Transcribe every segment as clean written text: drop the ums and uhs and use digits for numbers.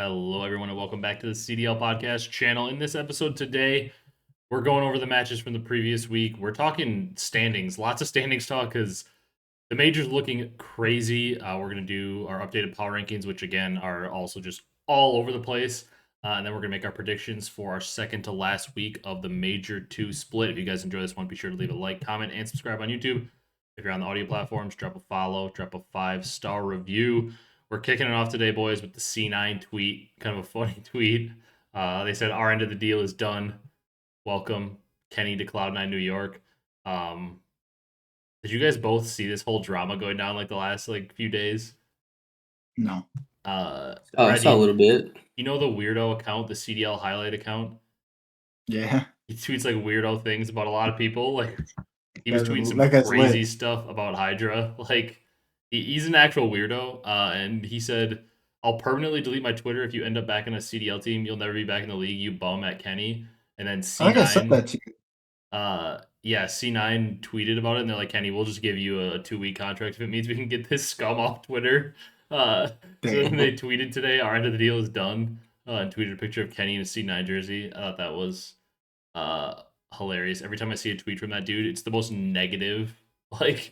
Hello, everyone, and welcome back to the CDL podcast channel. In this episode today, we're going over the matches from the previous week. We're talking standings, lots of standings talk because the major's looking crazy. We're going to do our updated power rankings, which again are also just all over the place. And then we're going to make our predictions for our second to last week of the Major 2 split. If you guys enjoy this one, be sure to leave a like, comment, and subscribe on YouTube. If you're on the audio platforms, drop a follow, drop a 5-star review. We're kicking it off today, boys, with the C9 tweet. Kind of a funny tweet. They said, our end of the deal is done. Welcome, Kenny to Cloud9 New York. Did you guys both see this whole drama going down like the last few days? No. I saw a little bit. You know the weirdo account, the CDL highlight account? Yeah. He tweets like weirdo things about a lot of people. Like he was tweeting some Like that's crazy lit. stuff about Hydra. Like he's an actual weirdo. And he said, "I'll permanently delete my Twitter if you end up back in a CDL team. You'll never be back in the league. You bum," at Kenny. And then C9. I think I said that to you. Yeah, C9 tweeted about it, and they're like, "Kenny, we'll just give you a 2-week contract if it means we can get this scum off Twitter." So then they tweeted today, "Our end of the deal is done," and tweeted a picture of Kenny in a C9 jersey. I thought that was hilarious. Every time I see a tweet from that dude, it's the most negative, crazy.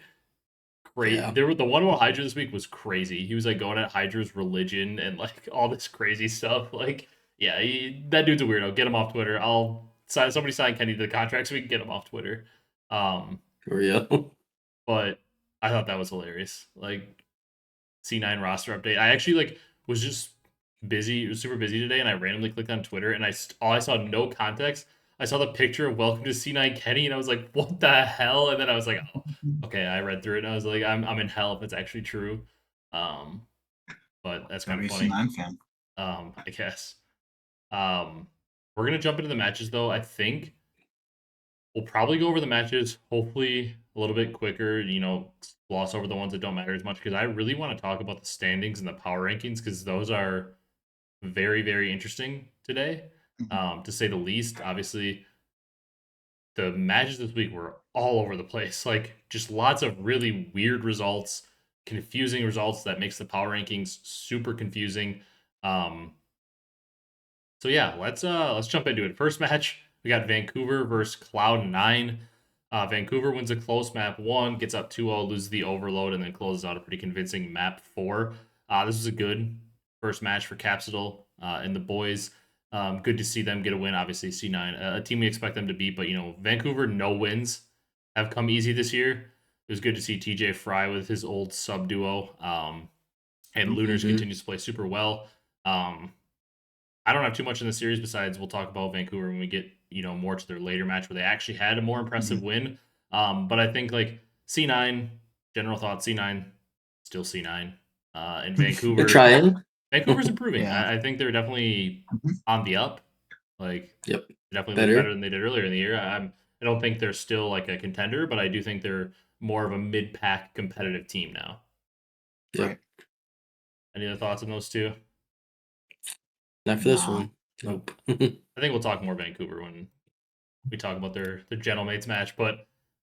Yeah. The one about Hydra this week was crazy. He was like going at Hydra's religion and like all this crazy stuff. Like, yeah, that dude's a weirdo. Get him off Twitter. Somebody sign Kenny to the contract so we can get him off Twitter. For real. But I thought that was hilarious. Like C9 roster update. I actually was just busy. It was super busy today, and I randomly clicked on Twitter, and I saw no context. I saw the picture of "Welcome to C9 Kenny," and I was like, "What the hell?" And then I was like, "Oh, okay." I read through it, and I was like, "I'm in hell if it's actually true." But that's kind of funny. C9 fan. I guess. We're gonna jump into the matches though. I think we'll probably go over the matches, hopefully a little bit quicker. Gloss over the ones that don't matter as much because I really want to talk about the standings and the power rankings because those are very, very interesting today, to say the least. Obviously, the matches this week were all over the place. Like, just lots of really weird results, confusing results that makes the power rankings super confusing. So yeah, let's jump into it. First match, we got Vancouver versus Cloud9. Vancouver wins a close map 1, gets up 2-0, loses the overload, and then closes out a pretty convincing map 4. This was a good first match for Capsidal and the boys. Good to see them get a win. Obviously, C9, a team we expect them to beat, but Vancouver, no wins have come easy this year. It was good to see TJ Fry with his old sub duo, and Lunars continues to play super well. I don't have too much in the series besides we'll talk about Vancouver when we get more to their later match where they actually had a more impressive win. But I think C9, general thoughts, C9 still C9. And Vancouver, They're trying. Vancouver's improving. Yeah. I think they're definitely on the up. Yep. Definitely look better than they did earlier in the year. I don't think they're still a contender, but I do think they're more of a mid-pack competitive team now. Yep. Right. Any other thoughts on those two? Not for this one. Nope. I think we'll talk more Vancouver when we talk about their Gentlemates match. But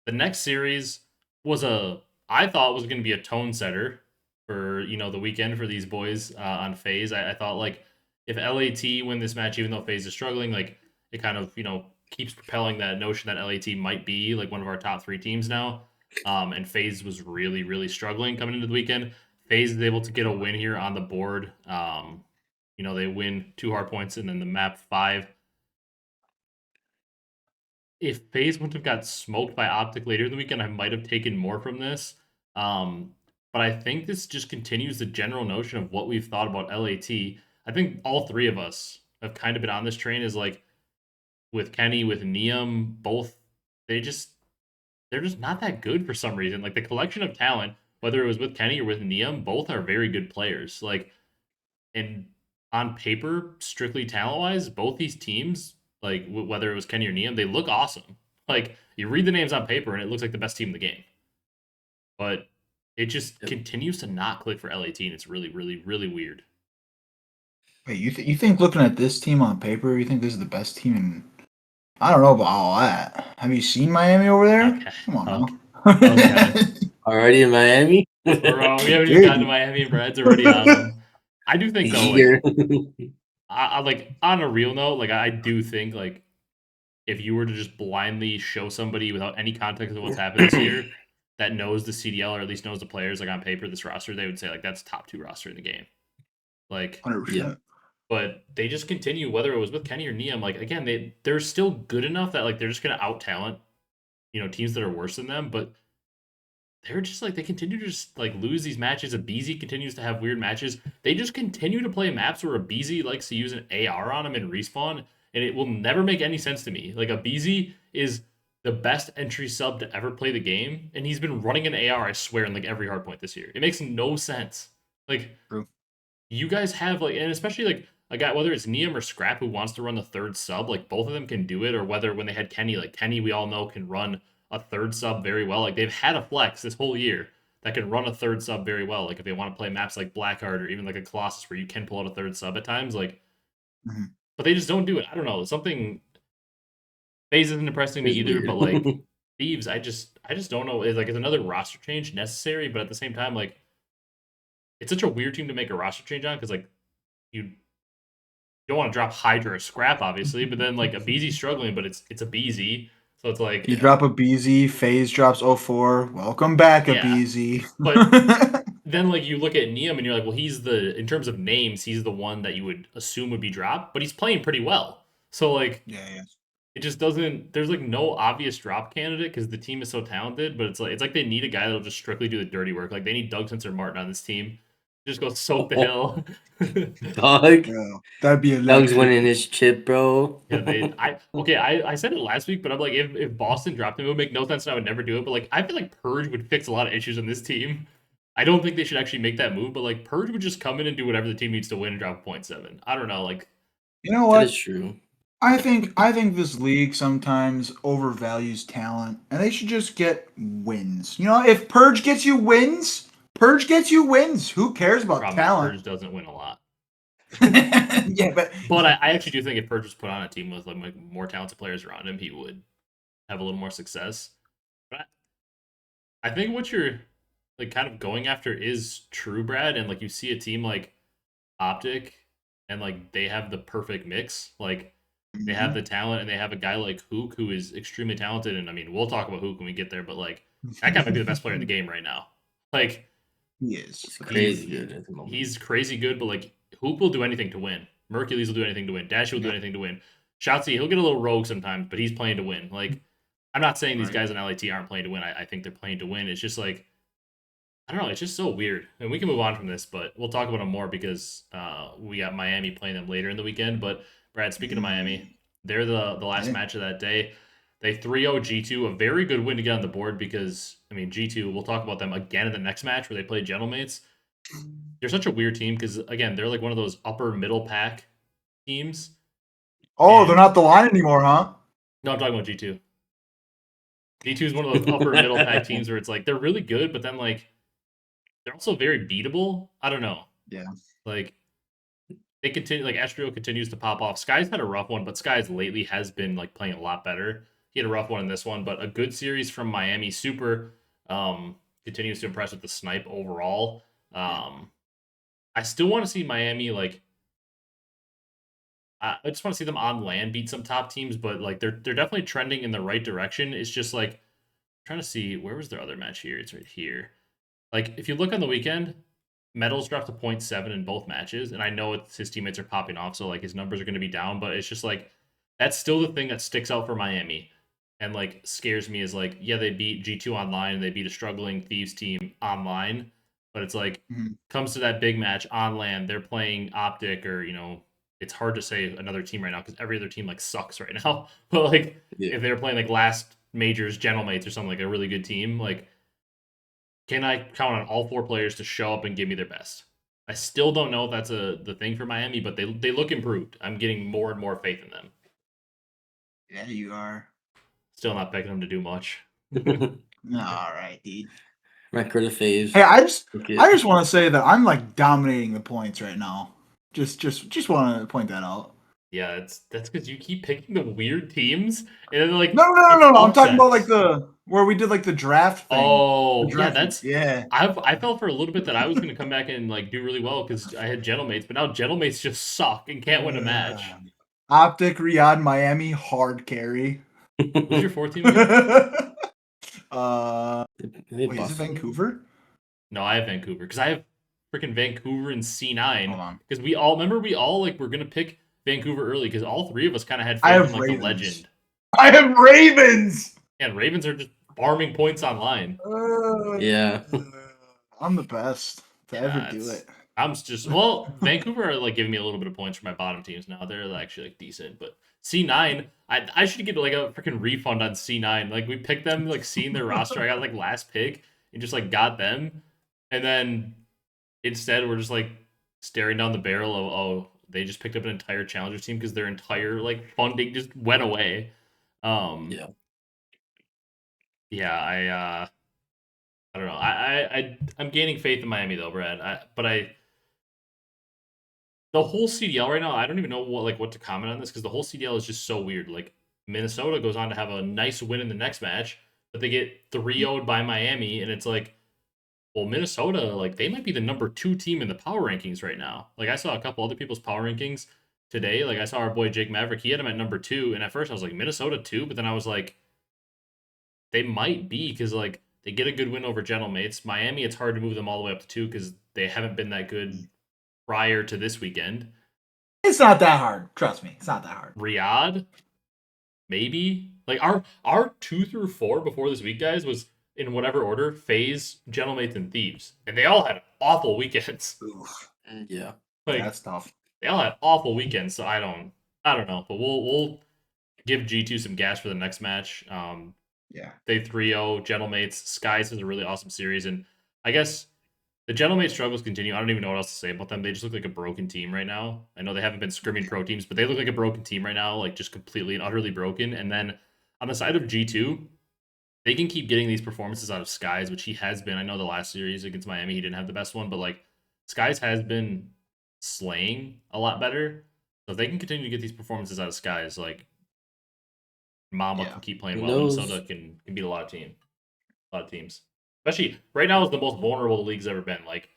the next series was I thought was going to be a tone setter for the weekend for these boys on FaZe. I thought if LAT win this match, even though FaZe is struggling, it kind of keeps propelling that notion that LAT might be one of our top 3 teams now. And FaZe was really, really struggling coming into the weekend. FaZe is able to get a win here on the board. They win 2 hard points and then the map 5. If FaZe wouldn't have got smoked by OpTic later in the weekend, I might have taken more from this. But I think this just continues the general notion of what we've thought about LAT. I think all 3 of us have kind of been on this train is with Kenny, with Neum, both, they're just not that good for some reason. The collection of talent, whether it was with Kenny or with Neum, both are very good players. And on paper, strictly talent-wise, both these teams, whether it was Kenny or Neum, they look awesome. You read the names on paper, and it looks like the best team in the game. But it just continues to not click for LAT, and it's really, really, really weird. Wait, you think looking at this team on paper, you think this is the best team in... I don't know about all that. Have you seen Miami over there? Okay. Come on now. Okay. Already in Miami? We haven't even gotten to Miami, and Brad's already on them. I do think though, Here. I like on a real note, like I do think like if you were to just blindly show somebody without any context of what's happened this year that knows the CDL or at least knows the players like on paper this roster, they would say like that's top 2 roster in the game. Like 100%. But they just continue, whether it was with Kenny or Neum, like again, they're still good enough that like they're just gonna out talent, teams that are worse than them, but they're just like they continue to just like lose these matches. Abizi continues to have weird matches. They just continue to play maps where Abizi likes to use an AR on him and respawn, and it will never make any sense to me. Like Abizi is the best entry sub to ever play the game, and he's been running an AR, I swear, in like every hardpoint this year. It makes no sense. Like True. You guys have like, and especially like a guy, whether it's Neum or Scrap who wants to run the third sub, like both of them can do it, or whether when they had Kenny, like Kenny, we all know can run a third sub very well. Like they've had a flex this whole year that can run a third sub very well. Like if they want to play maps like Blackheart or even like a Colossus where you can pull out a third sub at times, like, but they just don't do it. I don't know. Something FaZe isn't impressing me either, weird. but like Thieves, I just don't know. It's like is another roster change necessary? But at the same time, like it's such a weird team to make a roster change on because like you don't want to drop Hydra or Scrap, obviously, but then like Abizi's struggling, but it's Abizi. So it's like you drop Abizi, FaZe drops 04. Welcome back, Abizi. But then like you look at Neum and you're like, well, he's in terms of names, he's the one that you would assume would be dropped, but he's playing pretty well. So like it just doesn't there's like no obvious drop candidate because the team is so talented, but it's like they need a guy that'll just strictly do the dirty work. Like they need Doug Sensor Martin on this team. Just go soak the hill. Doug. Bro, that'd be Doug's winning his chip, bro. Yeah, I said it last week, but I'm like, if Boston dropped him, it would make no sense and I would never do it. But like I feel like Purge would fix a lot of issues on this team. I don't think they should actually make that move, but like Purge would just come in and do whatever the team needs to win and drop 0.7. I don't know, like you know what? That is true. I think this league sometimes overvalues talent, and they should just get wins. If Purge gets you wins, Who cares about talent? Purge doesn't win a lot. Yeah, but I actually do think if Purge was put on a team with like more talented players around him, he would have a little more success. But I think what you're like kind of going after is true, Brad, and like you see a team like OpTic, and like they have the perfect mix. Like they have the talent, and they have a guy like Huke who is extremely talented. And I mean, we'll talk about Huke when we get there, but like that guy might be the best player in the game right now. Like he is crazy good at the moment. He's crazy good, but like Huke will do anything to win. Mercules will do anything to win. Dash will do anything to win. Shottzyy, he'll get a little rogue sometimes, but he's playing to win. Like I'm not saying these guys in LAT aren't playing to win. I think they're playing to win. It's just like I don't know. It's just so weird. And we can move on from this, but we'll talk about them more because we got Miami playing them later in the weekend. But Brad, speaking of Miami, they're the last match of that day. They 3-0 G2, a very good win to get on the board because, I mean, G2, we'll talk about them again in the next match where they play Gentlemates. They're such a weird team because, again, they're like one of those upper middle pack teams. Oh, they're not the line anymore, huh? No, I'm talking about G2. G2 is one of those upper middle pack teams where it's like they're really good, but then like they're also very beatable. I don't know. Yeah. Like they continue, like Astro continues to pop off. Sky's had a rough one, but Sky's lately has been like playing a lot better. He had a rough one in this one, but a good series from Miami. Super continues to impress with the snipe overall. I still want to see Miami like. I just want to see them on land beat some top teams, but like they're definitely trending in the right direction. It's just like I'm trying to see where was their other match here. It's right here. Like if you look on the weekend, Metals dropped to 0.7 in both matches, and I know his teammates are popping off, so like his numbers are going to be down. But it's just like that's still the thing that sticks out for Miami, and like scares me is like yeah they beat G2 online and they beat a struggling Thieves team online, but it's like comes to that big match on land, they're playing OpTic or it's hard to say another team right now because every other team like sucks right now. But like if they're playing like last majors Gentlemates or something like a really good team, like can I count on all 4 players to show up and give me their best? I still don't know if that's the thing for Miami, but they look improved. I'm getting more and more faith in them. Yeah, you are. Still not picking them to do much. All right, dude. Record of FaZe. Hey, I just want to say that I'm like dominating the points right now. Just want to point that out. Yeah, that's because you keep picking the weird teams, and then like No. it's I'm talking about like upsets. where we did like the draft thing. The Oh, yeah, draft thing. that's Yeah. I felt for a little bit that I was gonna come back and like do really well because I had gentlemates, but now gentlemates just suck and can't win a match. OpTic, Riyadh, Miami, hard carry. Who's your fourth team again? uh, They wait, is it busted. Vancouver? No, I have Vancouver because I have freaking Vancouver and Hold C9 on. because we all remember we all like were gonna pick Vancouver early because all three of us kind of had I faith in have like the Ravens. legend. I have Ravens. And Ravens are just farming points online. Yeah. I'm the best to ever Yeah, do it's it. I'm just well, Vancouver are like giving me a little bit of points for my bottom teams now. They're actually like decent, but C9, I should get like a freaking refund on C9. Like we picked them, like seeing their roster, I got like last pick and just like got them, and then instead we're just like staring down the barrel of they just picked up an entire Challengers team because their entire like funding just went away. Yeah. Yeah, I don't know. I'm gaining faith in Miami though, Brad. The whole CDL right now, I don't even know what to comment on this because the whole CDL is just so weird. Like Minnesota goes on to have a nice win in the next match, but they get 3-0'd by Miami, and it's like, well, Minnesota, like they might be the number 2 team in the power rankings right now. Like I saw a couple other people's power rankings today. Like I saw our boy Jake Maverick, he had him at number 2, and at first I was like Minnesota 2, but then I was like, they might be because like they get a good win over Gentlemates. Miami, it's hard to move them all the way up to 2 because they haven't been that good prior to this weekend. It's not that hard. Trust me, it's not that hard. Riyadh, maybe. Like our 2 through 4 before this week, guys, was in whatever order: FaZe, Gentlemates, and Thieves, and they all had awful weekends. Oof. Yeah. Like That's tough. they all had awful weekends. So I don't know, but we'll give G2 some gas for the next match. Yeah. They 3-0 Gentlemates. Skies is a really awesome series, and I guess the Gentlemate struggles continue. I don't even know what else to say about them. They just look like a broken team right now. I know they haven't been scrimming pro teams, but they look like a broken team right now, like just completely and utterly broken. And then on the side of G2, they can keep getting these performances out of Skies, which he has been. I know the last series against Miami, he didn't have the best one, but like Skies has been slaying a lot better. So if they can continue to get these performances out of Skies, like Mama Yeah. can keep playing Who well. knows? Minnesota can beat a lot of teams. Especially right now is the most vulnerable the league's ever been. Like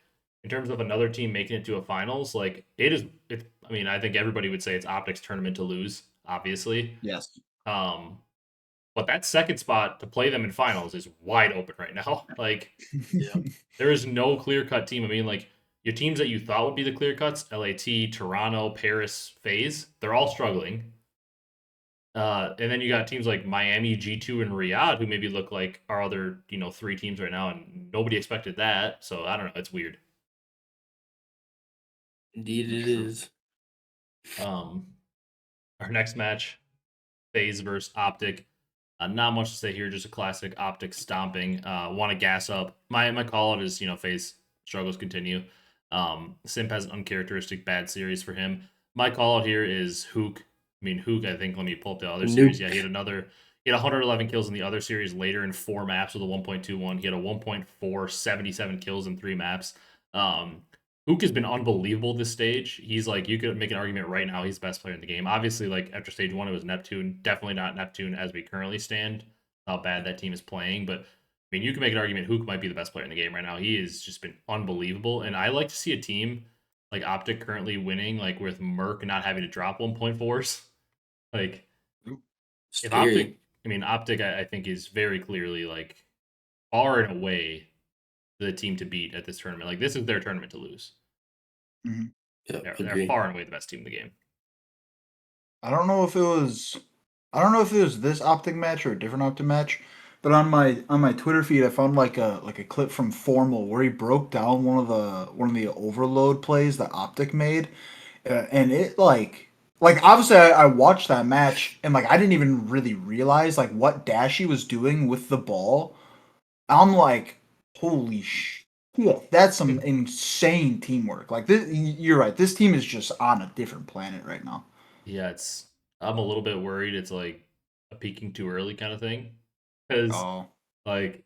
in terms of another team making it to a finals, like it's I mean, I think everybody would say it's OpTic's tournament to lose, obviously. Yes. But that second spot to play them in finals is wide open right now. Like Yeah. there is no clear-cut team. I mean, like your teams that you thought would be the clear cuts, LAT, Toronto, Paris, FaZe, they're all struggling. And then you got teams like Miami, G2, and Riyadh, who maybe look like our other, 3 teams right now, and nobody expected that. So I don't know. It's weird. Indeed it is. Our next match, FaZe versus OpTic. Not much to say here, just a classic OpTic stomping. Want to gas up. My call out is, FaZe struggles continue. Simp has an uncharacteristic bad series for him. My call out here is huke. I mean, huke, I think, let me pull up the other series. Yeah, he had 111 kills in the other series later in 4 maps with a 1.21. He had a 1.4, 77 kills in 3 maps. Huke has been unbelievable this stage. He's like, you could make an argument right now he's the best player in the game. Obviously, like after stage 1, it was Neptune. Definitely not Neptune as we currently stand. How bad that team is playing, but I mean, you can make an argument Huke might be the best player in the game right now. He has just been unbelievable, and I like to see a team like OpTic currently winning, like with Merc not having to drop 1.4s. Like, if OpTic, OpTic, I think is very clearly like far and away the team to beat at this tournament. Like, this is their tournament to lose. Mm-hmm. Yeah, they're far and away the best team in the game. I don't know if it was this OpTic match or a different OpTic match, but on my Twitter feed I found like a clip from Formal where he broke down one of the overload plays that OpTic made, and it like obviously I watched that match and like I didn't even really realize like what Dashy was doing with the ball. I'm like, holy shit, that's some insane teamwork. Like this, you're right. This team is just on a different planet right now. Yeah, I'm a little bit worried it's like a peaking too early kind of thing. Because like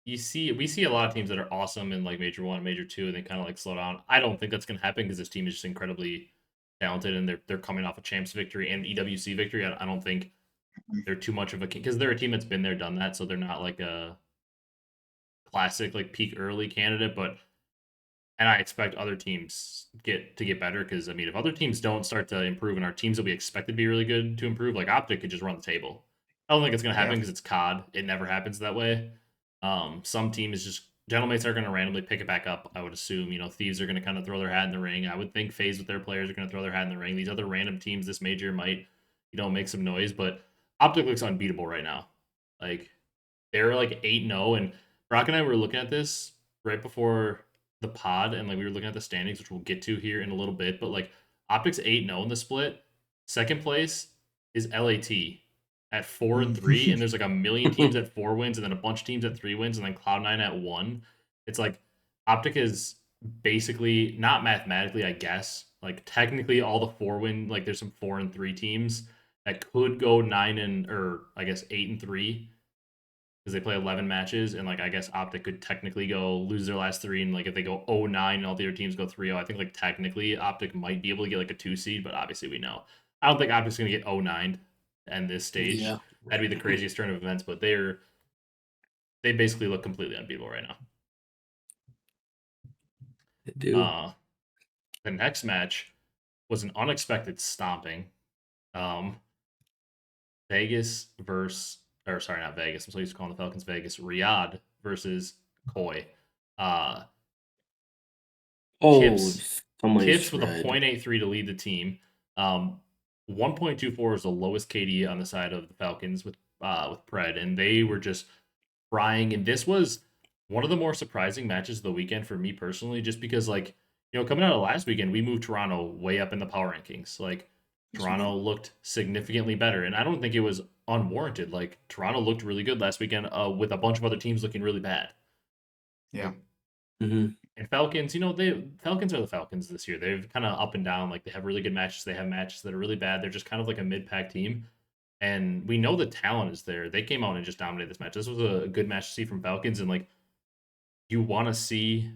we see a lot of teams that are awesome in like Major 1, Major 2, and they kind of like slow down. I don't think that's gonna happen because this team is just incredibly talented, and they're coming off a champs victory and EWC victory. I don't think they're too much of a because they're a team that's been there, done that, so they're not like a classic like peak early candidate, but and I expect other teams get better because I mean if other teams don't start to improve and our teams that we expect to be really good to improve, like OpTic could just run the table. I don't think it's gonna happen because it's COD. It never happens that way. Some teams just gentlemates are gonna randomly pick it back up. I would assume thieves are gonna kind of throw their hat in the ring. I would think FaZe with their players are gonna throw their hat in the ring. These other random teams this major might make some noise, but OpTic looks unbeatable right now. Like they're like 8-0, and Brock and I were looking at this right before the pod, and like we were looking at the standings, which we'll get to here in a little bit. But like OpTic's 8-0 in the split. Second place is LAT at 4-3, and there's like a million teams at 4 wins, and then a bunch of teams at 3 wins, and then Cloud9 at 1. It's like OpTic is basically not mathematically, I guess. Like technically, all the 4-win, like there's some 4-3 teams that could go 9 or I guess 8-3 because they play 11 matches, and like I guess OpTic could technically go lose their last 3, and like if they go 0-9 and all the other teams go 3-0, I think like technically OpTic might be able to get like a 2 seed, but obviously we know I don't think OpTic's gonna get 0-9 at this stage. Yeah. That'd be the craziest turn of events, but they basically look completely unbeatable right now. They do. The next match was an unexpected stomping. Vegas versus, or sorry, not Vegas. I'm so used to calling the Falcons Vegas. Riyadh versus Koi. Kips with a 0.83 to lead the team. 1.24 is the lowest KD on the side of the Falcons with Pred, and they were just frying. And this was one of the more surprising matches of the weekend for me personally, just because coming out of last weekend, we moved Toronto way up in the power rankings. Like Toronto looked significantly better, and I don't think it was unwarranted. Like Toronto looked really good last weekend, with a bunch of other teams looking really bad. Yeah. Mm-hmm. And Falcons, Falcons are the Falcons this year. They've kind of up and down. Like they have really good matches. They have matches that are really bad. They're just kind of like a mid-pack team. And we know the talent is there. They came out and just dominated this match. This was a good match to see from Falcons. And like, you want to see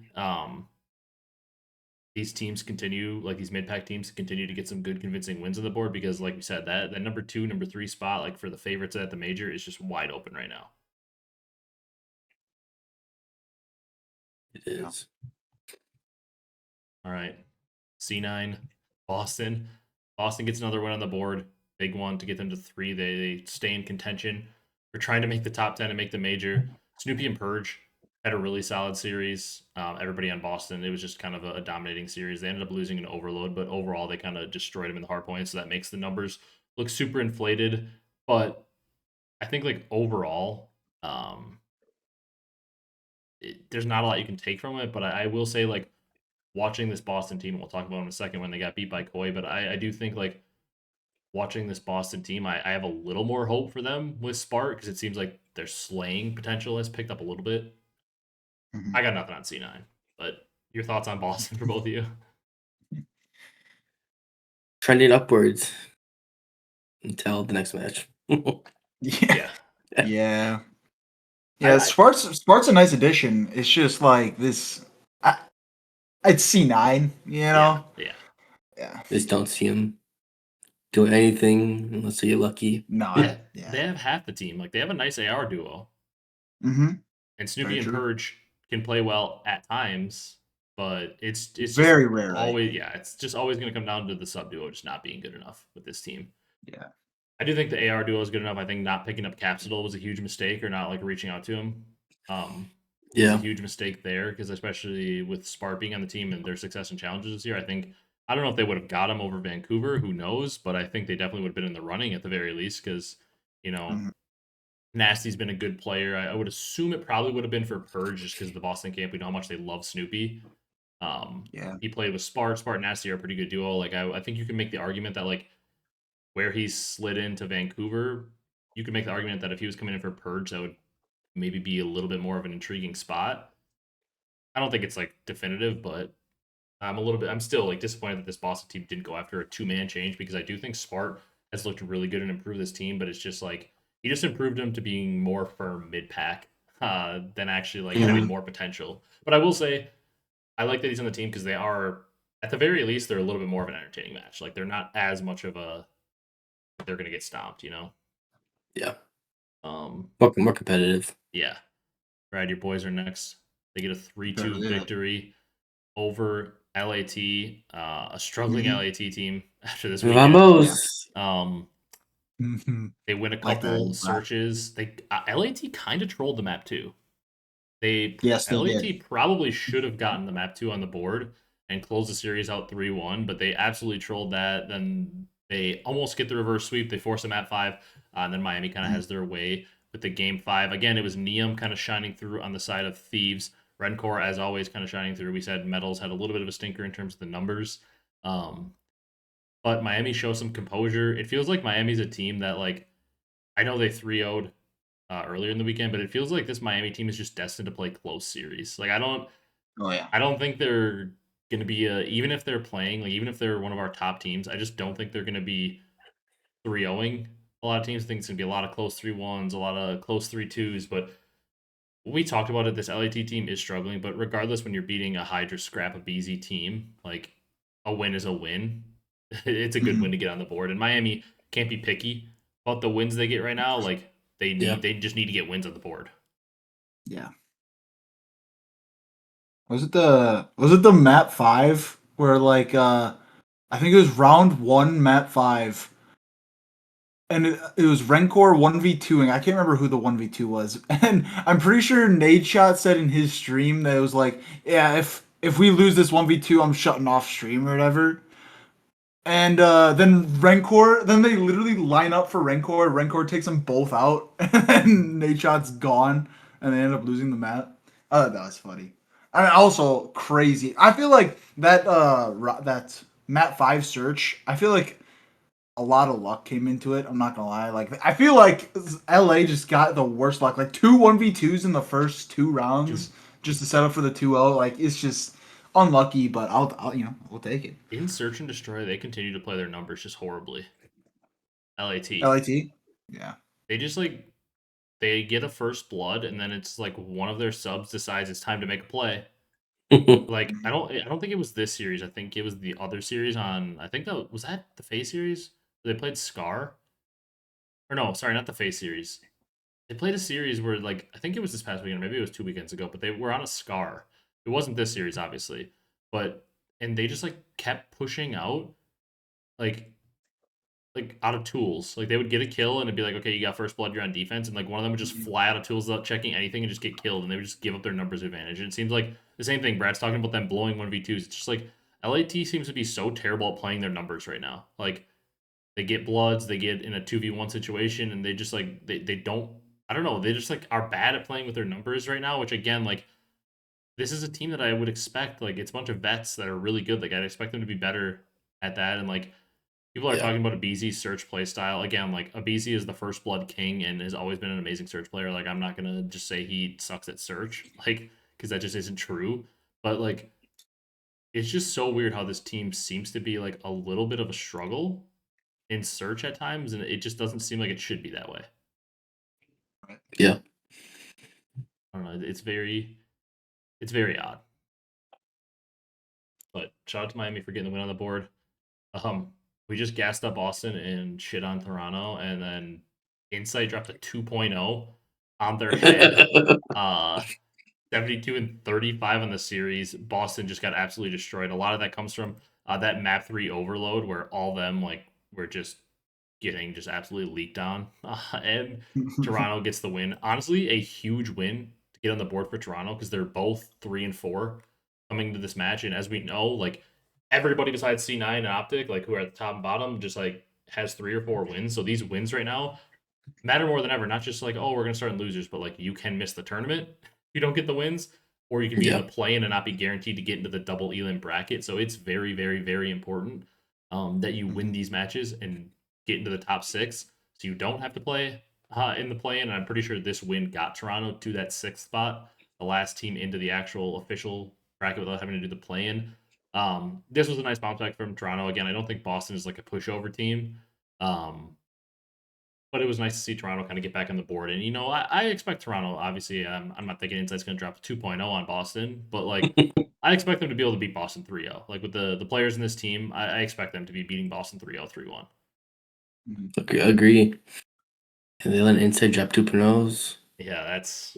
these teams continue, like these mid-pack teams continue to get some good convincing wins on the board, because like we said, that number 2, number 3 spot, like for the favorites at the major, is just wide open right now. It is. All right. C9, Boston. Boston gets another win on the board. Big one to get them to 3. They stay in contention. They're trying to make the top 10 and make the major. Snoopy and Purge had a really solid series. Everybody on Boston, it was just kind of a dominating series. They ended up losing an overload, but overall they kind of destroyed them in the hard points, so that makes the numbers look super inflated. But I think like overall, there's not a lot you can take from it, but I will say like watching this Boston team, and we'll talk about in a second when they got beat by Koi, but I do think like watching this Boston team, I have a little more hope for them with Spark, because it seems like their slaying potential has picked up a little bit. Mhm. I got nothing on C9, but your thoughts on Boston for both of you? Trending upwards until the next match. Yeah. Yeah. Yeah. Yeah, Spart's a nice addition. It's just like this. It's C9, you know. Yeah. Just don't see him doing anything unless you get lucky. No. They have half the team. Like they have a nice AR duo. Mm-hmm. And Snoopy Very and true. Purge can play well at times, but it's very just rarely. Always, it's just always going to come down to the sub duo just not being good enough with this team. Yeah. I do think the AR duo is good enough. I think not picking up Capsidal was a huge mistake, or not like reaching out to him. Was a huge mistake there, because especially with Spark being on the team and their success and challenges this year, I don't know if they would have got him over Vancouver, who knows, but I think they definitely would have been in the running at the very least, because Nasty's been a good player. I would assume it probably would have been for Purge, just because of the Boston camp. We know how much they love Snoopy. He played with Spark and Nasty are a pretty good duo. Like I think you can make the argument that like where he slid into Vancouver, you can make the argument that if he was coming in for Purge, that would maybe be a little bit more of an intriguing spot. I don't think it's like definitive, but I'm still like disappointed that this Boston team didn't go after a 2-man change, because I do think Spark has looked really good and improved this team, but it's just like he just improved him to being more firm mid-pack than actually like having more potential. But I will say I like that he's on the team, because they are at the very least, they're a little bit more of an entertaining match. Like they're not as much of a they're gonna get stomped, you know. Yeah. Um, More competitive. yeah. Right, your boys are next. They get a 3-2 Better do it. victory over LAT, a struggling Mhm. LAT team after this weekend. Vamos. They win a Like couple that. searches. They LAT kind of trolled the map too. Yes, they LAT did. probably should have gotten the map 2 on the board and closed the series out 3-1, but they absolutely trolled that. Then they almost get the reverse sweep. They force a map 5, and then Miami kind of has their way with the game 5. Again, it was Neum kind of shining through on the side of Thieves. Rencore, as always, kind of shining through. We said Metals had a little bit of a stinker in terms of the numbers. But Miami shows some composure. It feels like Miami's a team that, like, I know they 3-0'd earlier in the weekend, but it feels like this Miami team is just destined to play close series. Like Oh yeah. I don't think they're going to be even if they're playing, like even if they're one of our top teams, I just don't think they're going to be 3-0ing a lot of teams. I think it's going to be a lot of close 3-1s, a lot of close 3-2s, but we talked about it. This LAT team is struggling, but regardless, when you're beating a Hydra Scrap, a BZ team, like a win is a win. It's a good win to get on the board. And Miami can't be picky about the wins they get right now. Like they just need to get wins on the board. Yeah. Was it the map 5 where like I think it was round 1 map 5 and it was Rencor 1v2ing. I can't remember who the 1v2 was. And I'm pretty sure Nade Shot said in his stream that it was like, yeah, if we lose this 1v2, I'm shutting off stream or whatever. And then Rencor, then they literally line up for Rencor. Rencor takes them both out, and Nade Shot's gone, and they end up losing the map. I thought that was funny. I mean, also crazy. I feel like that map 5 search. I feel like a lot of luck came into it. I'm not gonna lie. Like I feel like LA just got the worst luck. Like 2 1v2s in the first 2 rounds just to set up for the 2-0. Like it's just unlucky, but we'll take it. In Search and Destroy, they continue to play their numbers just horribly. LAT. LAT? Yeah. They just like they get a first blood and then it's like one of their subs decides it's time to make a play. Like I don't think it was this series. I think it was the other series on I think that was that the Face series? They played Scar? Or no, sorry, not the Face series. They played a series where like I think it was this past weekend, maybe it was 2 weekends ago, but they were on a Scar. It wasn't this series, obviously. But and they just like kept pushing out like out of tools. Like they would get a kill and it'd be like, okay, you got first blood, you're on defense, and like one of them would just fly out of tools without checking anything and just get killed, and they would just give up their numbers advantage. And it seems like the same thing. Brad's talking about them blowing 1v2s. It's just like LAT seems to be so terrible at playing their numbers right now. Like they get bloods, they get in a 2v1 situation, and they just like they don't I don't know, they just like are bad at playing with their numbers right now, which again, like this is a team that I would expect, like it's a bunch of vets that are really good. Like I'd expect them to be better at that. And like people are talking about a BZ search play style. Again, like a BZ is the first blood king and has always been an amazing search player. Like I'm not gonna just say he sucks at search, like because that just isn't true. But like it's just so weird how this team seems to be like a little bit of a struggle in search at times, and it just doesn't seem like it should be that way. Yeah. I don't know. It's very odd. But shout out to Miami for getting the win on the board. We just gassed up Boston and shit on Toronto, and then Insight dropped a 2.0 on their head. 72 and 35 on the series. Boston just got absolutely destroyed. A lot of that comes from that map 3 overload where all them like were just getting just absolutely leaked on. And Toronto gets the win. Honestly, a huge win to get on the board for Toronto because they're both 3 and 4 coming into this match. And as we know, like everybody besides C9 and OpTic, like who are at the top and bottom, just like has 3 or 4 wins. So these wins right now matter more than ever. Not just like, oh, we're gonna start in losers, but like you can miss the tournament if you don't get the wins, or you can be in the play-in and not be guaranteed to get into the double elim bracket. So it's very, very, very important that you win these matches and get into the top 6, so you don't have to play in the play-in. And I'm pretty sure this win got Toronto to that 6th spot, the last team into the actual official bracket without having to do the play-in. This was a nice bounce back from Toronto. Again, I don't think Boston is like a pushover team. But it was nice to see Toronto kind of get back on the board. And, I expect Toronto, obviously, I'm not thinking Insight's going to drop a 2.0 on Boston, but, like, I expect them to be able to beat Boston 3-0. Like with the players in this team, I expect them to be beating Boston 3-0, 3-1. Okay, agree. And they let Inside drop 2.0s Yeah, that's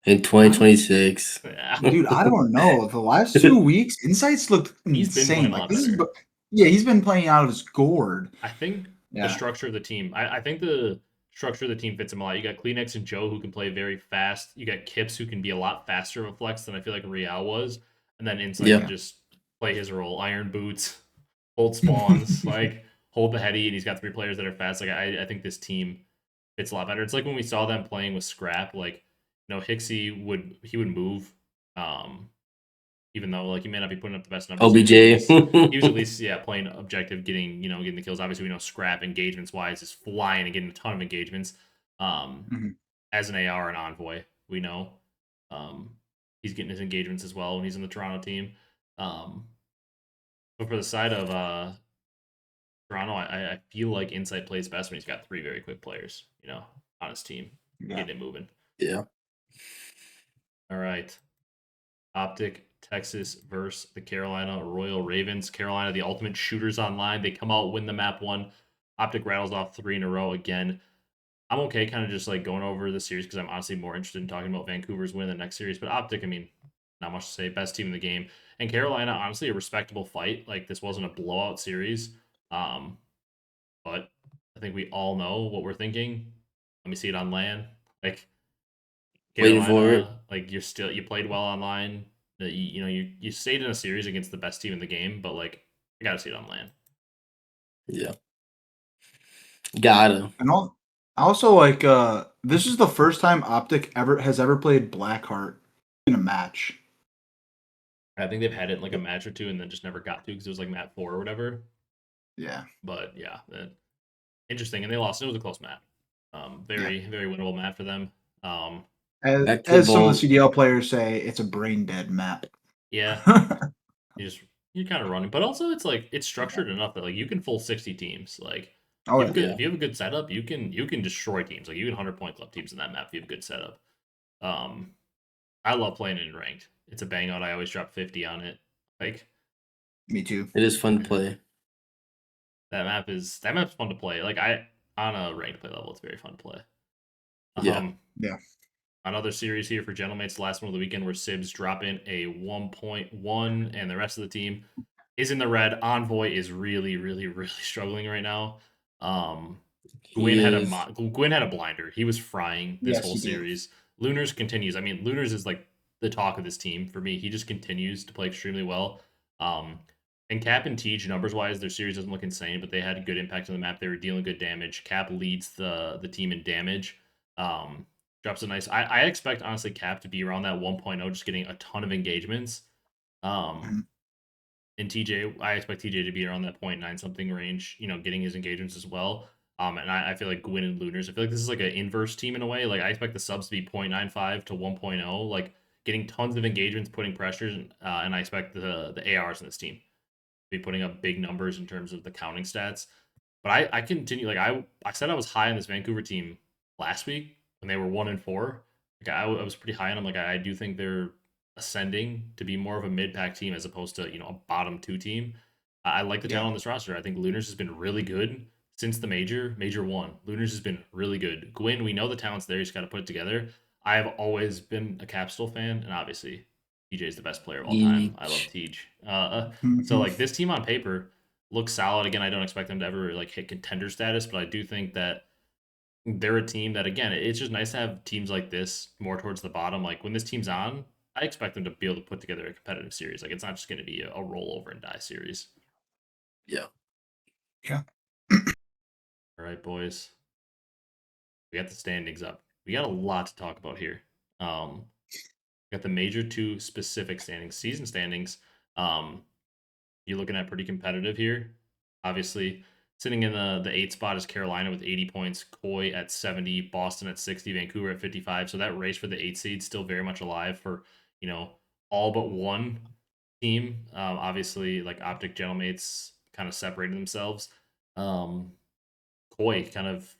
in 2026. yeah. Dude, I don't know. The last 2 weeks, Insights looked He's been insane. playing a Like lot this is, better. yeah, he's been playing out of his gourd. I think the Yeah, structure of the team. I think the structure of the team fits him a lot. You got Kleenex and Joe who can play very fast. You got Kips who can be a lot faster of a flex than I feel like Real was, and then Insight can Yeah. just play his role. Iron boots, hold spawns, like hold the heady, and he's got 3 players that are fast. Like I think this team fits a lot better. It's like when we saw them playing with Scrap. Like Hixie would move. Even though like he may not be putting up the best numbers, OBJ. he was at least playing objective, getting the kills. Obviously, we know Scrap engagements wise is flying and getting a ton of engagements. Mhm. As an AR and Envoy, we know he's getting his engagements as well when he's in the Toronto team. But for the side of Toronto, I feel like Insight plays best when he's got 3 very quick players, on his team, Yeah. getting it moving. Yeah. All right. OpTic, Texas versus the Carolina Royal Ravens. Carolina, the ultimate shooters online. They come out, win the map 1. OpTic rattles off 3 in a row again. I'm okay kind of just like going over the series because I'm honestly more interested in talking about Vancouver's win in the next series. But OpTic, I mean, not much to say. Best team in the game. And Carolina, honestly, a respectable fight. Like, this wasn't a blowout series. But I think we all know what we're thinking. Let me see it on LAN. Like, Waiting for it. Carolina, like you played well online. You stayed in a series against the best team in the game, but like I gotta see it on LAN. Yeah. Gotta. And also like this is the first time OpTic has ever played Blackheart in a match. I think they've had it in like a match or two and then just never got to because it was like map 4 or whatever. Yeah. But yeah, interesting. And they lost. It was a close map. Very winnable map for them. Back to the As some of ball. the CDL players say, it's a brain dead map. Yeah, you're kind of running, but also it's structured enough that like you can full 60 teams. Like Oh you have yeah. good, if you have a good setup, you can destroy teams. Like you can 100-point club teams in that map if you have a good setup. I love playing it in ranked. It's a bang out. I always drop 50 on it. Like Me too. It is fun to play. that map's fun to play. Like on a ranked play level, it's very fun to play. Yeah. Yeah. Another series here for Gentlemates, the last one of the weekend where Sibs drop in a 1.1 and the rest of the team is in the red. Envoy is really, really, really struggling right now. Gwyn had a blinder. He was frying this Yes, whole he did. series. Lunars continues. I mean, Lunars is like the talk of this team for me. He just continues to play extremely well. And Cap and Tej, numbers wise, their series doesn't look insane, but they had a good impact on the map. They were dealing good damage. Cap leads the team in damage. Drops a nice. I expect honestly Cap to be around that 1.0, just getting a ton of engagements. Mhm. And TJ, I expect TJ to be around that 0.9 something range, getting his engagements as well. And I feel like Gwyn and Lunars, I feel like this is like an inverse team in a way. Like I expect the subs to be 0.95 to 1.0, like getting tons of engagements, putting pressures, and I expect the ARs in this team to be putting up big numbers in terms of the counting stats. But I continue like I said I was high on this Vancouver team last week when they were 1-4. Like I was pretty high on them. Like I do think they're ascending to be more of a mid pack team as opposed to a bottom 2 team. I like the talent on this roster. I think Lunars has been really good since the major 1. Lunars has been really good. Gwyn, we know the talent's there. He's got to put it together. I have always been a Capstone fan, and obviously TJ is the best player of all time. I love Tej. So like this team on paper looks solid. Again, I don't expect them to ever like hit contender status, but I do think that they're a team that again, it's just nice to have teams like this more towards the bottom. Like when this team's on, I expect them to be able to put together a competitive series. Like it's not just going to be a roll over and die series. Yeah. Yeah. All right, boys. We got the standings up. We got a lot to talk about here. Got the major 2 specific standings, season standings. You're looking at pretty competitive here. Obviously, sitting in the 8th spot is Carolina with 80 points, Koi at 70, Boston at 60, Vancouver at 55. So that race for the 8th seed still very much alive for, all but one team. Obviously, like OpTic Gentlemates kind of separated themselves. Koi kind of,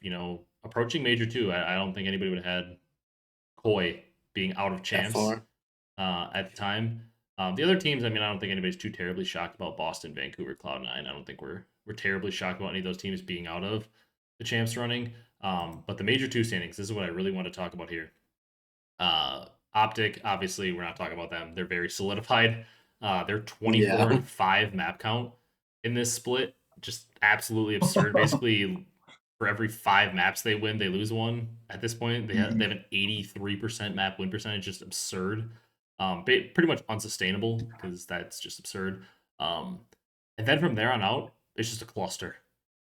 approaching major 2. I don't think anybody would have had Koi being out of That champs far. at the time. The other teams, I mean, I don't think anybody's too terribly shocked about Boston, Vancouver, Cloud9. I don't think we're terribly shocked about any of those teams being out of the champs running. But the major two standings, this is what I really want to talk about here. OpTic, obviously, we're not talking about them. They're very solidified. They're 24 and 5 map count in this split. Just absolutely absurd. Basically, for every 5 maps they win, they lose one. At this point, they have an 83% map win percentage. Just absurd. Pretty much unsustainable because that's just absurd. And then from there on out, it's just a cluster.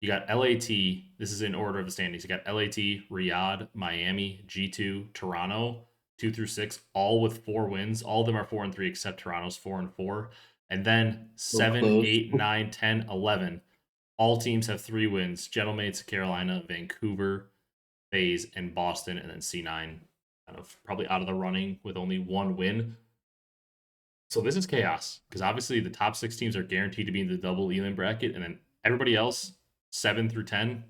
You got LAT. This is in order of the standings. You got LAT, Riyadh, Miami, G2, Toronto, 2 through 6, all with 4 wins. All of them are 4 and 3 except Toronto's 4 and 4. And then 7, 8, 9, 10, 11. All teams have 3 wins. Gentlemates, Carolina, Vancouver, FaZe, and Boston, and then C9 kind of probably out of the running with only 1 win. So this is chaos because obviously the top 6 teams are guaranteed to be in the double elim bracket, and then everybody else, 7 through 10,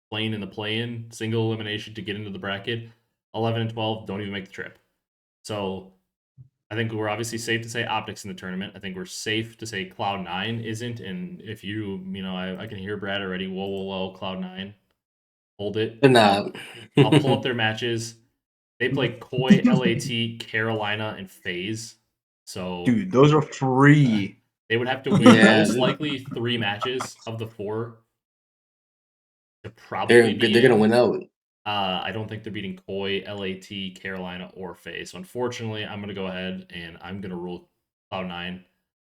playing in the play-in, single elimination to get into the bracket. 11 and 12 don't even make the trip. So I think we're obviously safe to say OpTic's in the tournament. I think we're safe to say Cloud9 isn't. And if you know, I can hear Brad already. Whoa, Cloud9, hold it. They're not. I'll pull up their matches. They play Koi, LAT, Carolina, and FaZe. So, dude, those are free. They would have to win most likely 3 matches of the 4 to probably they're gonna win out. I don't think they're beating Koi, LAT, Carolina, or FaZe. So unfortunately, I'm gonna go ahead and I'm gonna rule Cloud9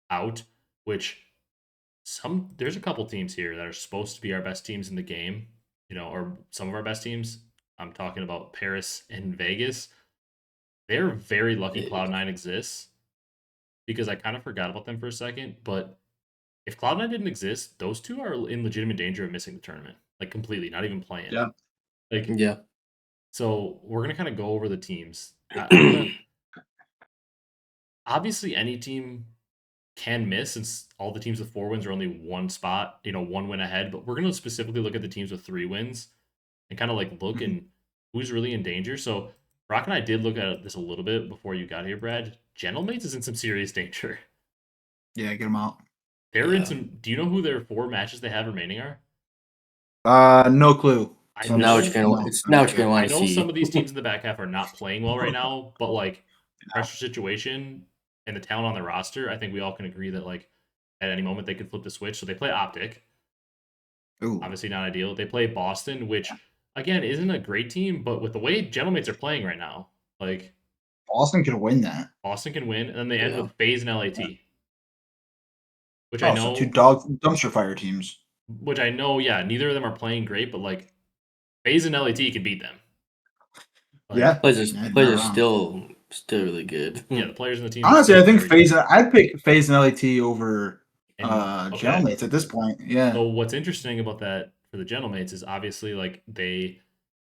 out. Which there's a couple teams here that are supposed to be our best teams in the game, you know, or some of our best teams. I'm talking about Paris and Vegas. They're very lucky Cloud9 exists because I kind of forgot about them for a second. But if Cloud9 didn't exist, those two are in legitimate danger of missing the tournament, like completely, not even playing. Yeah. Yeah. So we're gonna kind of go over the teams. Obviously, any team can miss since all the teams with 4 wins are only 1 spot, 1 win ahead. But we're gonna specifically look at the teams with 3 wins and kind of like look and who's really in danger. So Brock and I did look at this a little bit before you got here, Brad. Gentlemates is in some serious danger. Yeah, get them out. They're in some. Do you know who their 4 matches they have remaining are? No clue. Now what you're gonna want to see. I know some of these teams in the back half are not playing well right now, but like pressure situation and the talent on the roster, I think we all can agree that like at any moment they could flip the switch. So they play OpTic. Ooh. Obviously not ideal. They play Boston, which again isn't a great team, but with the way Gentlemates are playing right now, like Boston can win that. Boston can win, and then they end with FaZe and LAT. Which I know 2 dumpster fire teams. Which I know, yeah, neither of them are playing great, but like FaZe and LAT can beat them. Like, yeah, players are still really good. Yeah, the players in the team. Honestly, I think FaZe. I'd pick FaZe and LAT over okay. Gentlemates at this point. Yeah. So what's interesting about that for the Gentlemates is obviously like they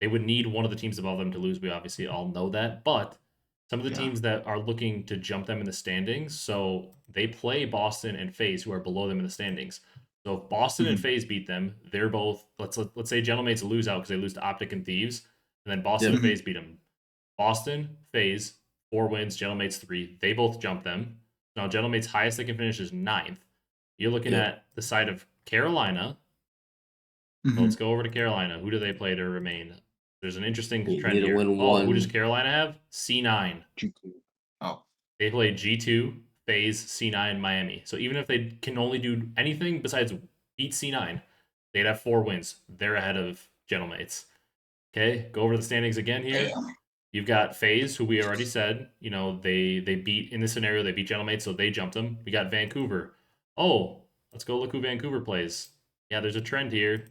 would need one of the teams above them to lose. We obviously all know that, but some of the teams that are looking to jump them in the standings, so they play Boston and FaZe, who are below them in the standings. So if Boston and FaZe beat them, they're both let's say Gentlemates lose out because they lose to OpTic and Thieves, and then Boston and FaZe beat them. Boston, FaZe, 4 wins, Gentlemates 3. They both jump them. Now Gentlemates' highest they can finish is 9th. You're looking at the side of Carolina. So let's go over to Carolina. Who do they play to remain? There's an interesting trend here. Who does Carolina have? C9. G2. Oh. They play G2, FaZe, C9, Miami. So even if they can only do anything besides beat C9, they'd have 4 wins. They're ahead of Gentlemates. Okay, go over to the standings again here. Damn. You've got FaZe, who we already said, they beat, in this scenario, they beat Gentlemates, so they jumped them. We got Vancouver. Oh, let's go look who Vancouver plays. Yeah, there's a trend here.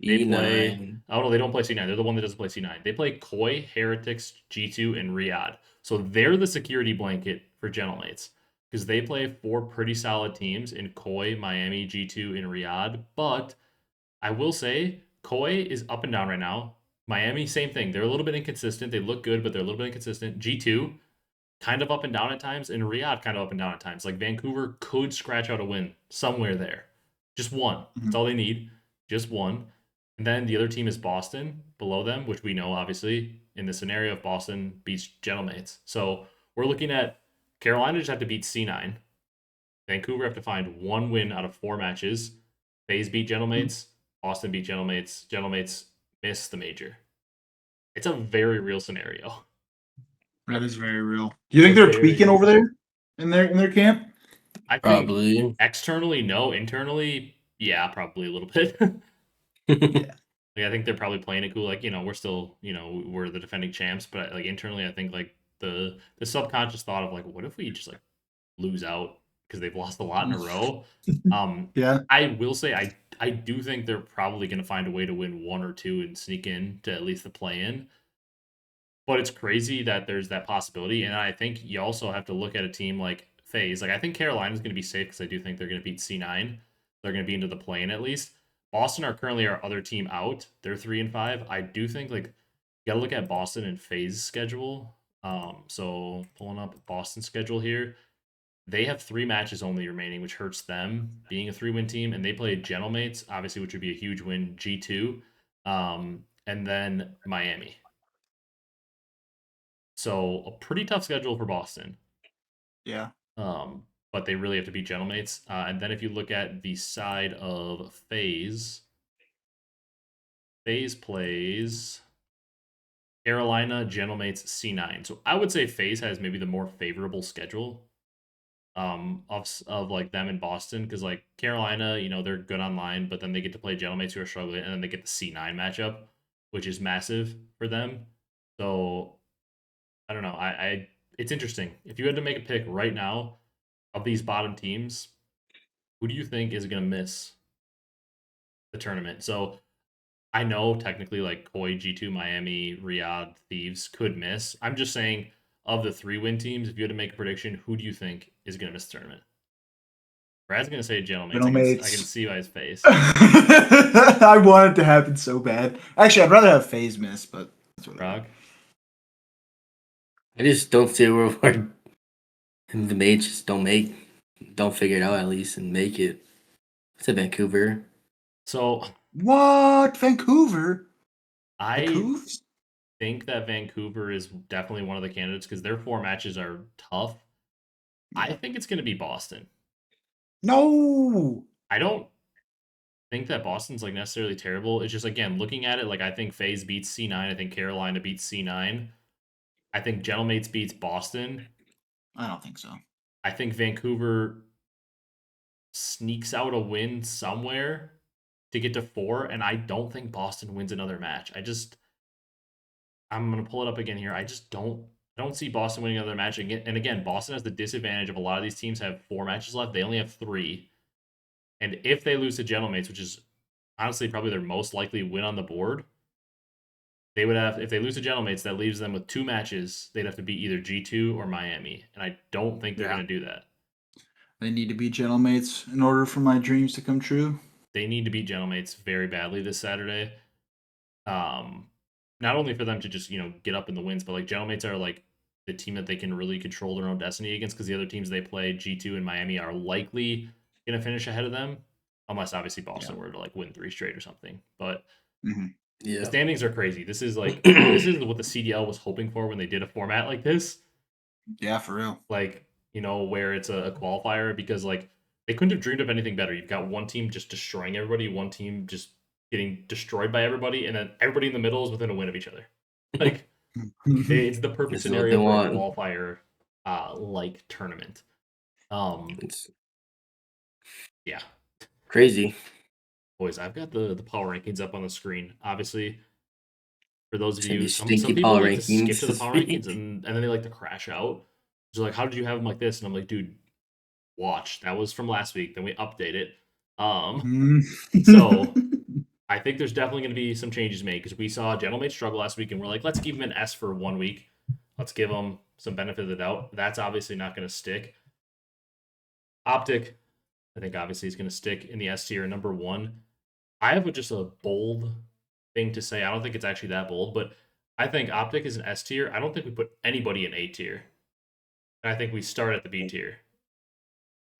They play. Oh no, they don't play C9. They're the one that doesn't play C9. They play Koi, Heretics, G2, and Riyadh. So they're the security blanket for Gentlemates because they play 4 pretty solid teams in Koi, Miami, G2, and Riyadh. But I will say Koi is up and down right now. Miami, same thing. They're a little bit inconsistent. They look good, but they're a little bit inconsistent. G2, kind of up and down at times, and Riyadh kind of up and down at times. Like Vancouver could scratch out a win somewhere there. Just one. That's all they need. Just one. And then the other team is Boston below them, which we know, obviously, in the scenario of Boston beats Gentlemates. So we're looking at Carolina just have to beat C9. Vancouver have to find 1 win out of 4 matches. FaZe beat Gentlemates. Boston beat Gentlemates. Gentlemates miss the major. It's a very real scenario. That is very real. Do you think they're tweaking over there in their camp? I think Probably. externally, no. Internally, yeah, probably a little bit. Yeah. Like, I think they're probably playing it cool. Like, we're still, we're the defending champs, but like internally, I think like the subconscious thought of like, what if we just like lose out because they've lost a lot in a row? Yeah. I will say I do think they're probably going to find a way to win 1 or 2 and sneak in to at least the play-in. But it's crazy that there's that possibility, and I think you also have to look at a team like FaZe. Like, I think Carolina's going to be safe because I do think they're going to beat C9. They're going to be into the play-in at least. Boston are currently our other team out. They're 3-5. I do think like you got to look at Boston and FaZe's schedule. So pulling up Boston's schedule here, they have 3 matches only remaining, which hurts them being a 3-win team, and they play Gentlemates, obviously, which would be a huge win. G2, and then Miami. So a pretty tough schedule for Boston. Yeah. But they really have to beat Gentlemates. And then if you look at the side of FaZe, FaZe plays Carolina, Gentlemates, C9. So I would say FaZe has maybe the more favorable schedule of like them in Boston, because like Carolina, they're good online, but then they get to play Gentlemates who are struggling, and then they get the C9 matchup, which is massive for them. So I don't know. It's interesting. If you had to make a pick right now of these bottom teams, who do you think is going to miss the tournament? So I know technically like Koi, G2, Miami, Riyadh, Thieves could miss. I'm just saying of the 3-win teams, if you had to make a prediction, who do you think is going to miss the tournament? Brad's going to say Gentlemates. I can see by his face. I want it to happen so bad. Actually, I'd rather have FaZe miss, but that's what Rock? I just don't see where the mates just don't figure it out at least and make it. It's a Vancouver. So what? Vancouver? I think that Vancouver is definitely one of the candidates because their 4 matches are tough. Yeah. I think it's going to be Boston. No, I don't think that Boston's like necessarily terrible. It's just, again, looking at it, like I think FaZe beats C9. I think Carolina beats C9. I think Gentlemates beats Boston. I don't think so. I think Vancouver sneaks out a win somewhere to get to 4, and I don't think Boston wins another match. I'm going to pull it up again here. I just don't see Boston winning another match. And again, Boston has the disadvantage of a lot of these teams have 4 matches left. They only have 3. And if they lose to Gentlemates, which is honestly probably their most likely win on the board, they would have, if they lose to Gentlemates, that leaves them with 2 matches. They'd have to beat either G2 or Miami. And I don't think they're going to do that. They need to beat Gentlemates in order for my dreams to come true. They need to beat Gentlemates very badly this Saturday. Not only for them to just, get up in the wins, but like Gentlemates are like the team that they can really control their own destiny against, because the other teams they play, G2 and Miami, are likely going to finish ahead of them, unless obviously Boston were to like win 3 straight or something. But the standings are crazy. This is like this is what the CDL was hoping for when they did a format like this. Yeah, for real. Like, where it's a qualifier, because like they couldn't have dreamed of anything better. You've got one team just destroying everybody, one team just getting destroyed by everybody, and then everybody in the middle is within a win of each other. Like, it's the perfect scenario for a qualifier like tournament. Yeah. Crazy. Boys, I've got the power rankings up on the screen. Obviously, for those of you, some stinky people power like to skip rankings to the power rankings and then they like to crash out. So like, how did you have them like this? And I'm like, dude, watch. That was from last week. Then we update it. So I think there's definitely going to be some changes made, because we saw Gentlemate struggle last week, and we're like, let's give him an S for 1 week. Let's give him some benefit of the doubt. That's obviously not going to stick. OpTic, I think obviously is going to stick in the S tier, number 1. I have just a bold thing to say. I don't think it's actually that bold, but I think OpTic is an S tier. I don't think we put anybody in A tier. And I think we start at the B tier.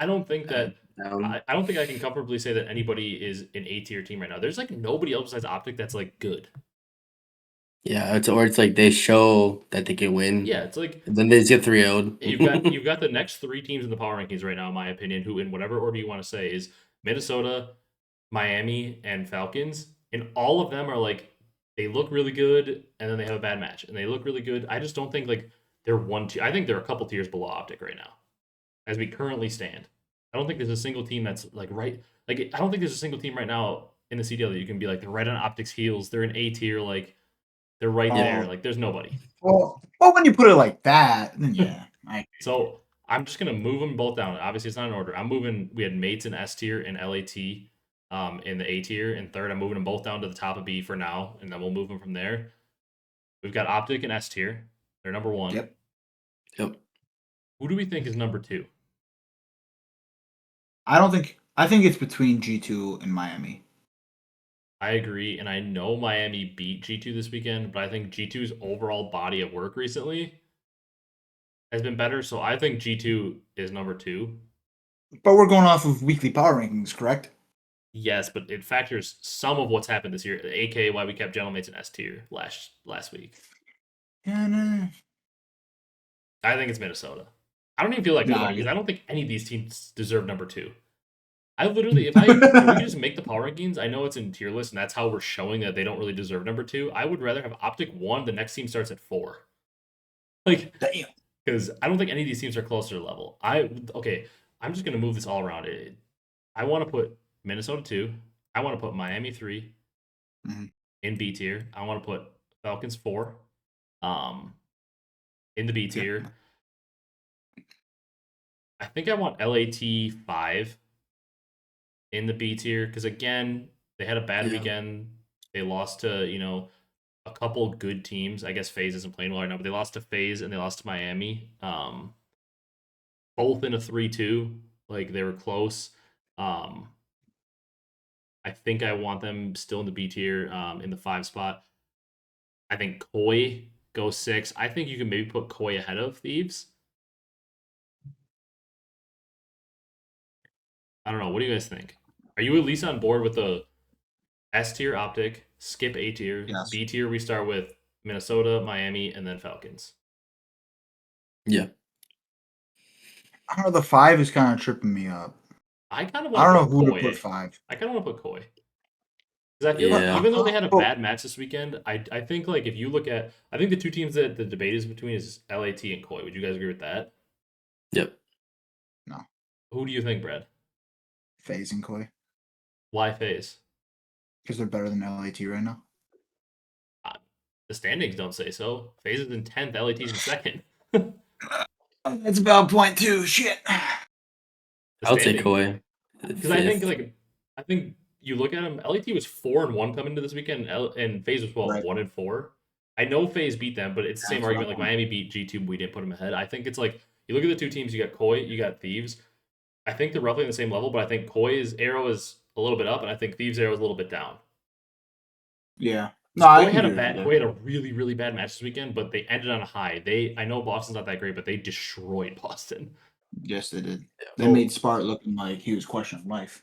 I don't think that I don't think I can comfortably say that anybody is an A tier team right now. There's like nobody else besides OpTic that's like good. Yeah, it's like they show that they can win. Yeah, it's like And then they just get 3-0'd. you've got the next 3 teams in the power rankings right now, in my opinion, who in whatever order you want to say is Minnesota, Miami, and Falcons, and all of them are like they look really good, and then they have a bad match, and they look really good. I just don't think like they're one tier. I think they're a couple tiers below OpTic right now, as we currently stand. I don't think there's a single team that's like right. Like I don't think there's a single team right now in the CDL that you can be like they're right on OpTic's heels. They're an A tier, like they're right there. Like there's nobody. Well, when you put it like that, then yeah. So I'm just gonna move them both down. Obviously, it's not in order. I'm moving. We had mates in S tier and LAT in the A tier. And third, I'm moving them both down to the top of B for now, and then we'll move them from there. We've got OpTic and S tier. They're number 1. Yep. Who do we think is number 2? I think it's between G2 and Miami. I agree, and I know Miami beat G2 this weekend, but I think G2's overall body of work recently has been better. So I think G2 is number 2. But we're going off of weekly power rankings, correct? Yes, but it factors some of what's happened this year, aka why we kept Gentlemates in S tier last week. Yeah, no. I think it's Minnesota. I don't even feel like good Nah, about it because I don't think any of these teams deserve number 2. I literally, if we could just make the power rankings, I know it's in tier list, and that's how we're showing that they don't really deserve number 2. I would rather have OpTic 1. The next team starts at 4. Like, Damn. because I don't think any of these teams are closer to level. I'm just gonna move this all around. I want to put Minnesota 2. I want to put Miami 3 in B tier. I want to put Falcons 4 in the B tier. I think I want LAT 5 in the B tier because again, they had a bad weekend. They lost to, a couple good teams. I guess FaZe isn't playing well right now, but they lost to FaZe and they lost to Miami. Both in a 3-2. Like they were close. I think I want them still in the B tier, in the 5 spot. I think Koi goes 6. I think you can maybe put Koi ahead of Thieves. I don't know. What do you guys think? Are you at least on board with the S tier OpTic, skip A tier, Yes. B tier? We start with Minnesota, Miami, and then Falcons. Yeah. I don't know. The 5 is kind of tripping me up. I kind of I don't want know to who put to Koi. put 5. I kind of want to put Koi. Because I feel like even though they had a bad match this weekend, I think like if you look at, I think the two teams that the debate is between is LAT and Koi. Would you guys agree with that? Yep. No. Who do you think, Brad? FaZe and Koi. Why FaZe? Because they're better than LAT right now. The standings don't say so. FaZe is in 10th, LAT is in 2nd. That's a valid point too. Shit. I'll take Koi. Because I think you look at them. LAT was 4-1 coming into this weekend, and FaZe was 1-4. I know FaZe beat them, but it's the same argument. Like Miami beat G2, we didn't put them ahead. I think it's like you look at the two teams. You got Koi, you got Thieves. I think they're roughly on the same level, but I think Koi's arrow is a little bit up, and I think Thieves' arrow is a little bit down. Yeah. No, Koi had a really, really bad match this weekend, but they ended on a high. I know Boston's not that great, but they destroyed Boston. Yes, they did. They made Spart looking like he was questioning life.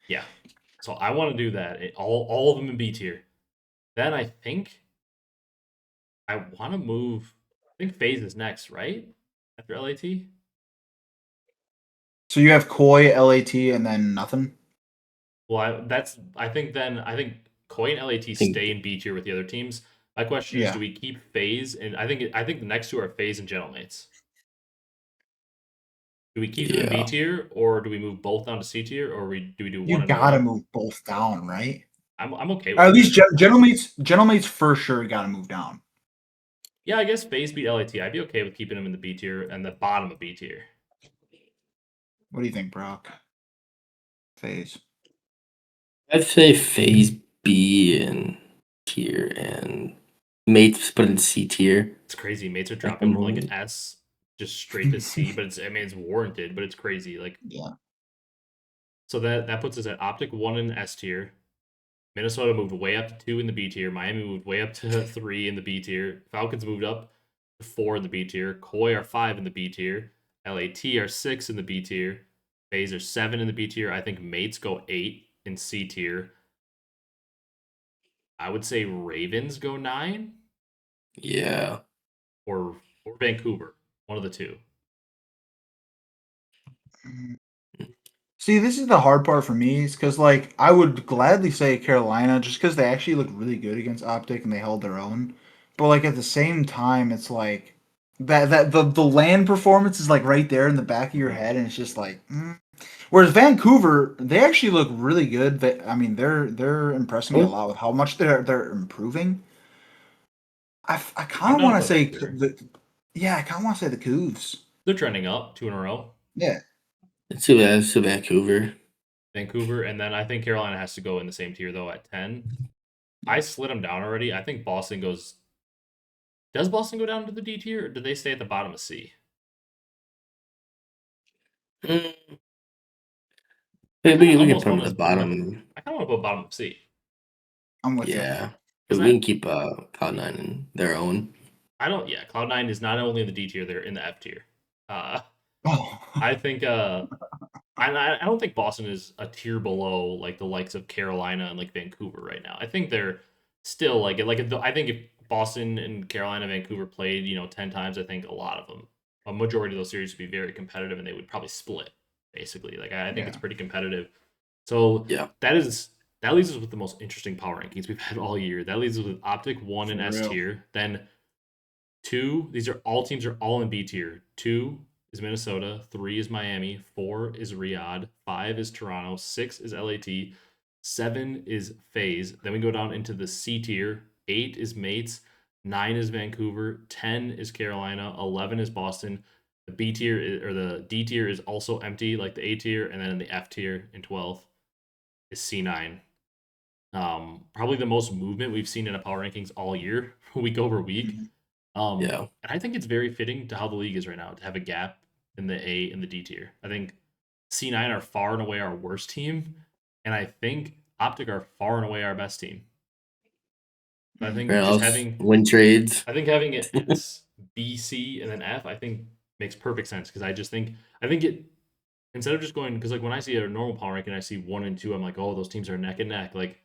Yeah. So I want to do that. All of them in B tier. Then I think I want to move. I think FaZe is next, right? After LAT. So you have Koi, LAT, and then nothing. Well, I think Koi and LAT stay in B tier with the other teams. My question is, do we keep FaZe? And I think the next two are FaZe and Gentlemates. Do we keep them in B tier, or do we move both down to C tier, or do we do one? You gotta move both down, right? I'm okay with or at least Gentlemates for sure gotta move down. Yeah, I guess FaZe beat LAT. I'd be okay with keeping them in the B tier and the bottom of B tier. What do you think, Brock? FaZe. I'd say FaZe B in tier and mates put in C tier. It's crazy. Mates are dropping from like an S just straight to C, but it's warranted, but it's crazy. Like So that puts us at OpTic 1 in S tier. Minnesota moved way up to 2 in the B tier. Miami moved way up to 3 in the B tier. Falcons moved up to 4 in the B tier. Koi are 5 in the B tier. LAT are 6 in the B tier. FaZe are 7 in the B tier. I think mates go 8 in C tier. I would say Ravens go 9. Yeah. or Vancouver, one of the two. See, this is the hard part for me, is because like I would gladly say Carolina, just because they actually look really good against OpTic and they held their own. But like at the same time, it's like that the land performance is like right there in the back of your head, and it's just like. Whereas Vancouver, they actually look really good. I mean, they're impressing me a lot with how much they're improving. I kind I'm of down to want to put say Vancouver. yeah, I kind of want to say the Cougs. They're trending up 2 in a row. Yeah. It's to Vancouver. Vancouver, and then I think Carolina has to go in the same tier though at 10. I slid them down already. I think Boston goes. Does Boston go down to the D tier, or do they stay at the bottom of C? Mm, I kind maybe of we can almost put them want at the to. bottom. I kind of want to put bottom of C. I'm with you. Yeah. Because We can keep Cloud9 in their own. I don't. Yeah, Cloud9 is not only in the D tier; they're in the F tier. Oh. I think. I don't think Boston is a tier below like the likes of Carolina and like Vancouver right now. I think they're still I think if Boston and Carolina, Vancouver played 10 times, I think a lot of them, a majority of those series would be very competitive and they would probably split basically. Like I think Yeah. it's pretty competitive. So Yeah. that leaves us with the most interesting power rankings we've had all year. That leaves us with OpTic 1 in For S real. tier, then 2. These are all teams are all in B tier. 2 is Minnesota, 3 is Miami, 4 is Riyadh, 5 is Toronto, 6 is LAT, 7 is FaZe. Then we go down into the C tier. 8 is Mates, 9 is Vancouver, 10 is Carolina, 11 is Boston. The B tier or the D tier is also empty, like the A tier, and then in the F tier in 12th is C9. Probably the most movement we've seen in a power rankings all year, week over week. Mhm. Yeah. And I think it's very fitting to how the league is right now to have a gap in the A and the D tier. I think C9 are far and away our worst team, and I think OpTic are far and away our best team. But I think Or just else having win trades. having it S, B, C, and then F, I think makes perfect sense because I think it instead of just going because like when I see a normal power ranking, I see 1 and 2, I'm like, oh, those teams are neck and neck, like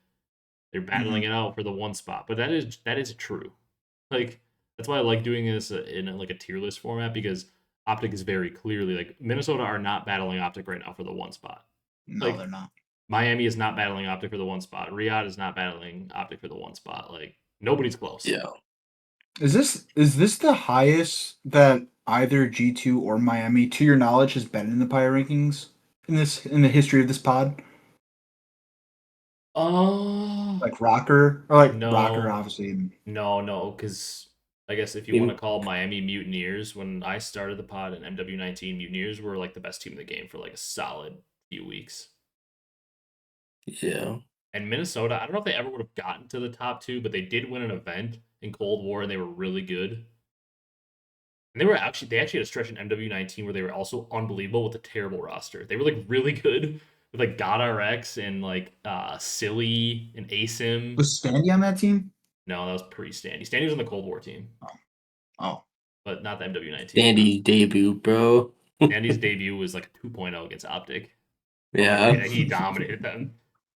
they're battling it out for the one spot. But that is true. Like that's why I like doing this in like a tier list format because OpTic is very clearly like Minnesota are not battling OpTic right now for the one spot. No, Like they're not. Miami is not battling OpTic for the one spot. Riyadh is not battling OpTic for the one spot. Like nobody's close. Yeah. Is this the highest that either G2 or Miami, to your knowledge, has been in the power rankings in the history of this pod? Uh Like Rocker or like Rocker, no, obviously. no, because I guess if you want to call Miami Mutineers, when I started the pod in MW19, Mutineers were like the best team in the game for like a solid few weeks. Yeah. And Minnesota, I don't know if they ever would have gotten to the top 2, but they did win an event in Cold War and they were really good. And they actually had a stretch in MW19 where they were also unbelievable with a terrible roster. They were like really good with like GodRx and like Silly and Asim. Was Spandy on that team? No, that was pre-Standy. Standy was on the Cold War team, Oh. but not the MW19. Sandy's debut, bro. Standy's debut was like a 2.0 against OpTic. Yeah. He dominated them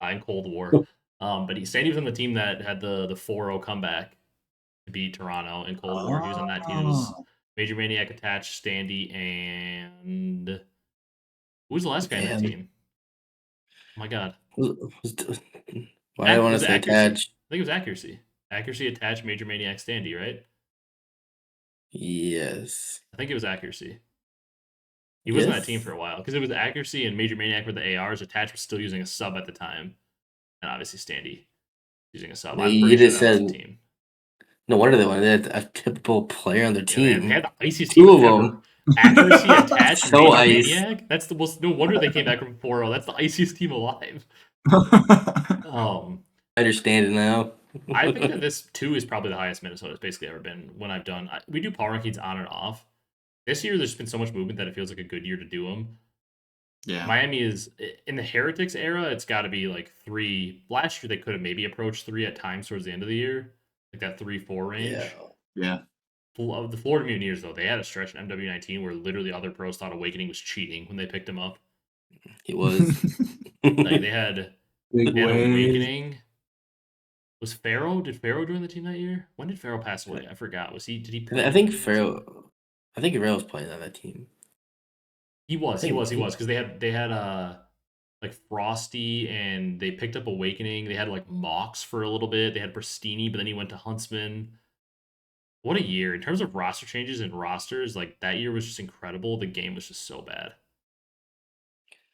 in Cold War. But Standy was on the team that had the 4-0 comeback to beat Toronto in Cold War. He was on that team. It was Oh. Major Maniac attached, Standy, and who was the last guy in that Man. team? Oh my god. Why do I want Was to it say accuracy? attach? I think it was accuracy. Accuracy attached Major Maniac Standy, right? Yes. I think it was accuracy. He was on that team Yes. for a while because it was accuracy and Major Maniac were the ARs. Attached was still using a sub at the time, and obviously Standy using a sub. I'm You pretty sure just that was the said team. no wonder they wanted a typical player on their Yeah, team. they had the iciest Two team of ever. them. Accuracy attached So Major ice. Maniac. That's the most. No wonder they came back from 4-0. That's the iciest team alive. I understand it now. I think that this 2 is probably the highest Minnesota's basically ever been when I've done. We do power rankings on and off. This year, there's been so much movement that it feels like a good year to do them. Yeah. Miami is in the Heretics era. It's got to be like 3. Last year, they could have maybe approached 3 at times towards the end of the year, like that 3-4 range. Yeah. The Florida Mutineers, though, they had a stretch in MW19 where literally other pros thought Awakening was cheating when they picked him up. He was. Like they had Big way. Awakening, Was Pharaoh? Did Pharaoh join the team that year? When did Pharaoh pass away? I forgot. Was he? Did he play? I think with the team? I think Rail's playing on that team. He I was. He think was. He was because they had like Frosty and they picked up Awakening. They had like Mox for a little bit. They had Prestinni, but then he went to Huntsman. What a year in terms of roster changes and rosters. Like that year was just incredible. The game was just so bad.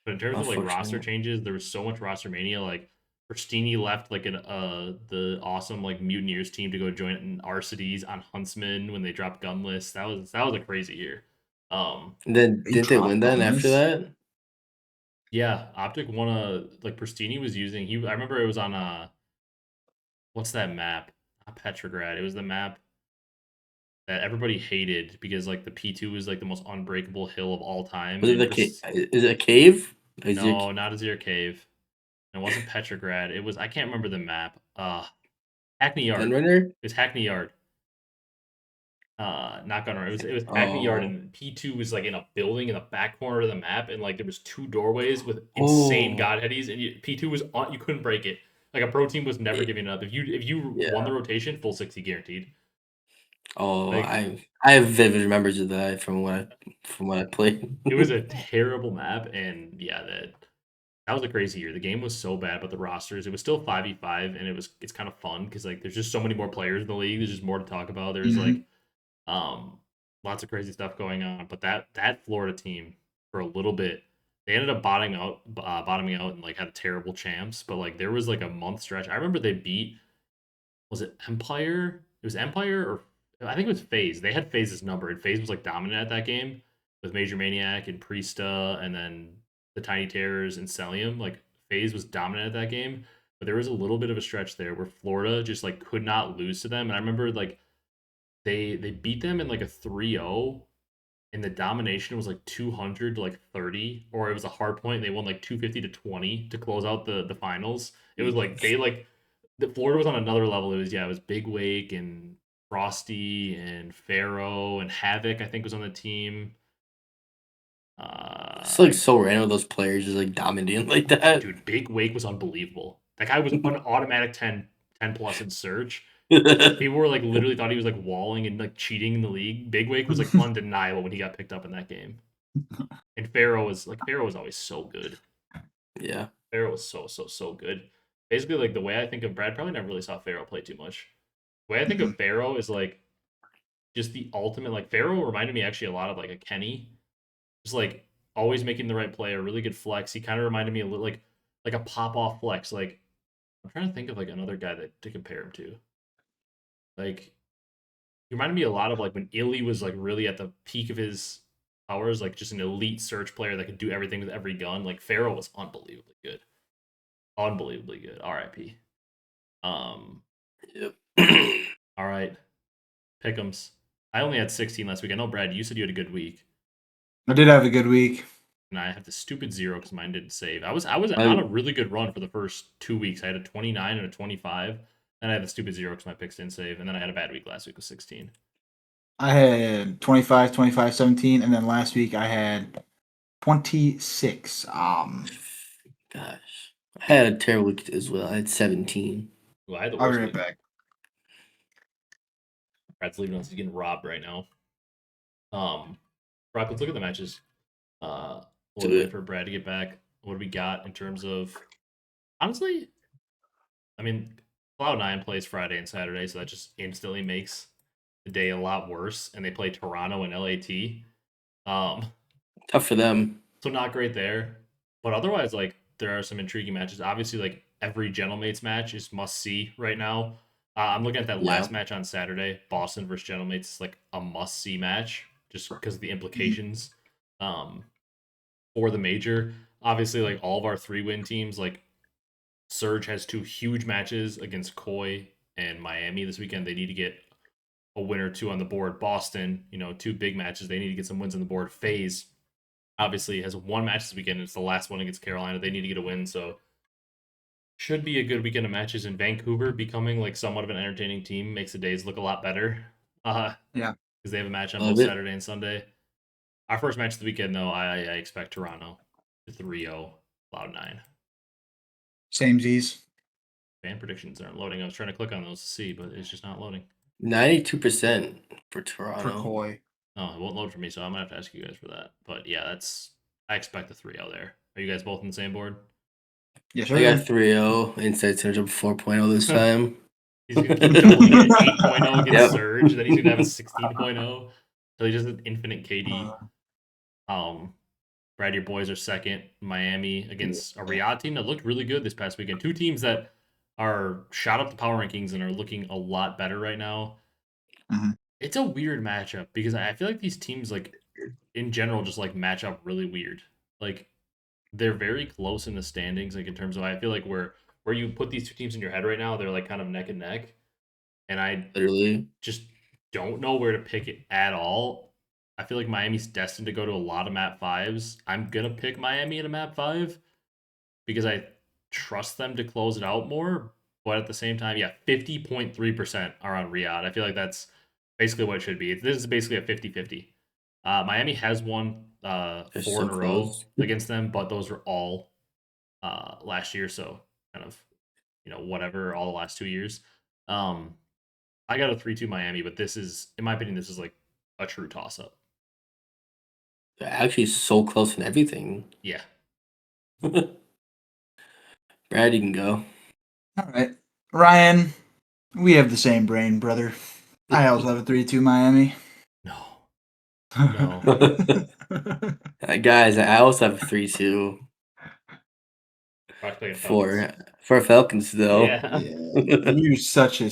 But in terms of like roster Unfortunately. changes, there was so much roster mania. Like Prestinni left like the awesome like Mutineers team to go join an Arcitys on Huntsman when they dropped Gunless. That was a crazy year. And then He didn't they win dropped then after Gunless. that? Yeah, OpTic won a like Prestinni was using. I remember it was on what's that map? Not Petrograd. It was the map that everybody hated because like the P2 was like the most unbreakable hill of all time, Was it and the cave? Is it a cave? Is it no, not Azir Cave. It wasn't Petrograd. It was I can't remember the map. Hackney Yard. Gunrunner? It was Hackney Yard. Not Gunrunner. It was Hackney Yard, Oh. and P2 was like in a building in the back corner of the map, and like there was two doorways with insane Oh. godheadies, and P2 was on. You couldn't break it. Like a pro team was never It- giving it up. If you won yeah. the rotation, full 60 guaranteed. Oh, Like I have vivid memories of that from when I played. it was a terrible map, and yeah, that was a crazy year. The game was so bad, but the rosters, it was still 5v5, and it's kind of fun because like there's just so many more players in the league. There's just more to talk about. There's Hmm. like um lots of crazy stuff going on. But that Florida team for a little bit, they ended up bottoming out and like had terrible champs. But like there was like a month stretch. I remember they beat, was it Empire? It was Empire or I think it was FaZe. They had FaZe's number, and FaZe was like dominant at that game with Major Maniac and Priesta, and then the Tiny Terrors and Celium. Like FaZe was dominant at that game, but there was a little bit of a stretch there where Florida just like could not lose to them. And I remember like they beat them in like a 3-0, and the domination was like 200 to like 30, or it was a hard point. They won like 250 to 20 to close out the finals. It was like they like the Florida was on another level. It was Big Wake and Frosty and Pharaoh and Havoc, I think, was on the team. It's like I so random those players just like dominating like that. Dude, Big Wake was unbelievable. That guy was an automatic 10 plus in search. People were like literally thought he was like walling and like cheating in the league. Big Wake was like undeniable when he got picked up in that game. And Pharaoh was always so good. Yeah. Pharaoh was so good. Basically, like the way I think of Brad, probably never really saw Pharaoh play too much. The way I think of Pharaoh is like just the ultimate. Like Pharaoh reminded me actually a lot of like a Kenny, just like always making the right play, a really good flex. He kind of reminded me a little like a pop off flex. Like I'm trying to think of like another guy that to compare him to. Like he reminded me a lot of like when illey was like really at the peak of his powers, like just an elite search player that could do everything with every gun. Like Pharaoh was unbelievably good, unbelievably good. R.I.P. Um. Yep. All right, Pick'ems. I only had 16 last week. I know Brad, you said you had a good week, I did have a good week. and I have the stupid zero because mine didn't save. I was on I a really good run for the first 2 weeks. I had a 29 and a 25. Then I had the stupid zero because my picks didn't save, and then I had a bad week last week with 16. I had 25, 25, 17, and then last week I had 26. gosh. I had a terrible week as well. I had 17. Well, I had the I'll be worst right week. back. Brad's leaving us. He's getting robbed right now. Brock, let's look at the matches. We'll wait for Brad to get back. What do we got in terms of? Honestly, I mean, Cloud9 plays Friday and Saturday, so that just instantly makes the day a lot worse. And they play Toronto and LAT. Tough for them. So not great there. But otherwise, like there are some intriguing matches. Obviously, like every Gentlemates match is must see right now. I'm looking at that Yeah. last match on Saturday, Boston versus Gentlemates. It's like a must see match just because of the implications for the major. Obviously, like all of our 3-win teams, like Surge has 2 huge matches against Koi and Miami this weekend. They need to get a win or 2 on the board. Boston, 2 big matches. They need to get some wins on the board. FaZe obviously has 1 match this weekend. It's the last one against Carolina. They need to get a win. So should be a good weekend of matches. In Vancouver, becoming like somewhat of an entertaining team makes the days look a lot better. Yeah. Because they have a match on Love both it. Saturday and Sunday. Our first match of the weekend, though, I expect Toronto to 3-0 Cloud9. Same Z's. fan predictions aren't loading. I was trying to click on those to see, but it's just not loading. 92% for For Toronto. Koi. Oh, it won't load for me, so I'm gonna have to ask you guys for that. But yeah, I expect a 3-0 there. Are you guys both on the same board? Yes, I sir. got 3-0. Inside's gonna jump 4.0 this time. He's gonna keep doubling it at 8.0 against Yep. Surge, then he's gonna have a 16.0. So he just has infinite KD. Brad, your boys are second. Miami against a Riyadh team that looked really good this past weekend. Two teams that are shot up the power rankings and are looking a lot better right now. Mhm. It's a weird matchup because I feel like these teams, like in general, just like match up really weird. Like they're very close in the standings. Like in terms of, I feel like where you put these two teams in your head right now, they're like kind of neck and neck. And I Literally. just don't know where to pick it at all. I feel like Miami's destined to go to a lot of map 5s. I'm going to pick Miami in a map 5 because I trust them to close it out more. But at the same time, yeah, 50.3% are on Riyadh. I feel like that's basically what it should be. This is basically a 50-50. Miami has won They're 4 so in a row close. against them, but those were all last year. So kind of, whatever, all the last 2 years. I got a 3-2 Miami, but this is, in my opinion, this is like a true toss-up. They're actually so close in everything. Yeah. Brad, you can go. All right. Ryan, we have the same brain, brother. I also have a 3-2 Miami. No. No. Guys, I also have a 3-2 Probably for Falcons, though. Yeah. Yeah, you're such a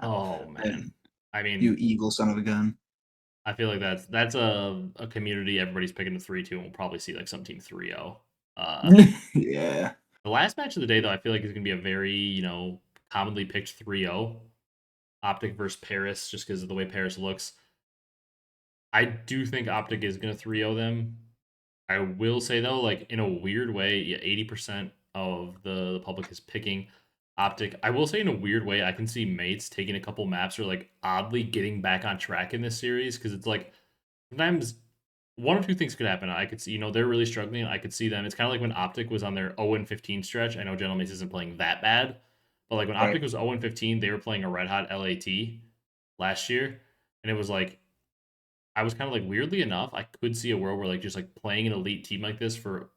Oh, man. I you mean, evil son of a gun. I feel like that's a community. Everybody's picking a 3-2, and we'll probably see like some team 3-0. Yeah. The last match of the day, though, I feel like is going to be a very, commonly picked 3-0. OpTic versus Paris, just because of the way Paris looks. I do think OpTic is going to 3-0 them. I will say, though, like, in a weird way, yeah, 80% of the public is picking OpTic. I will say, in a weird way, I can see mates taking a couple maps or, like, oddly getting back on track in this series, because it's like, sometimes one or two things could happen. I could see, they're really struggling. I could see them. It's kind of like when OpTic was on their 0-15 stretch. I know Gentleman's isn't playing that bad, but like when Right. OpTic was 0-15, they were playing a red hot LAT last year, and it was like I was kind of like, weirdly enough, I could see a world where like just like playing an elite team like this for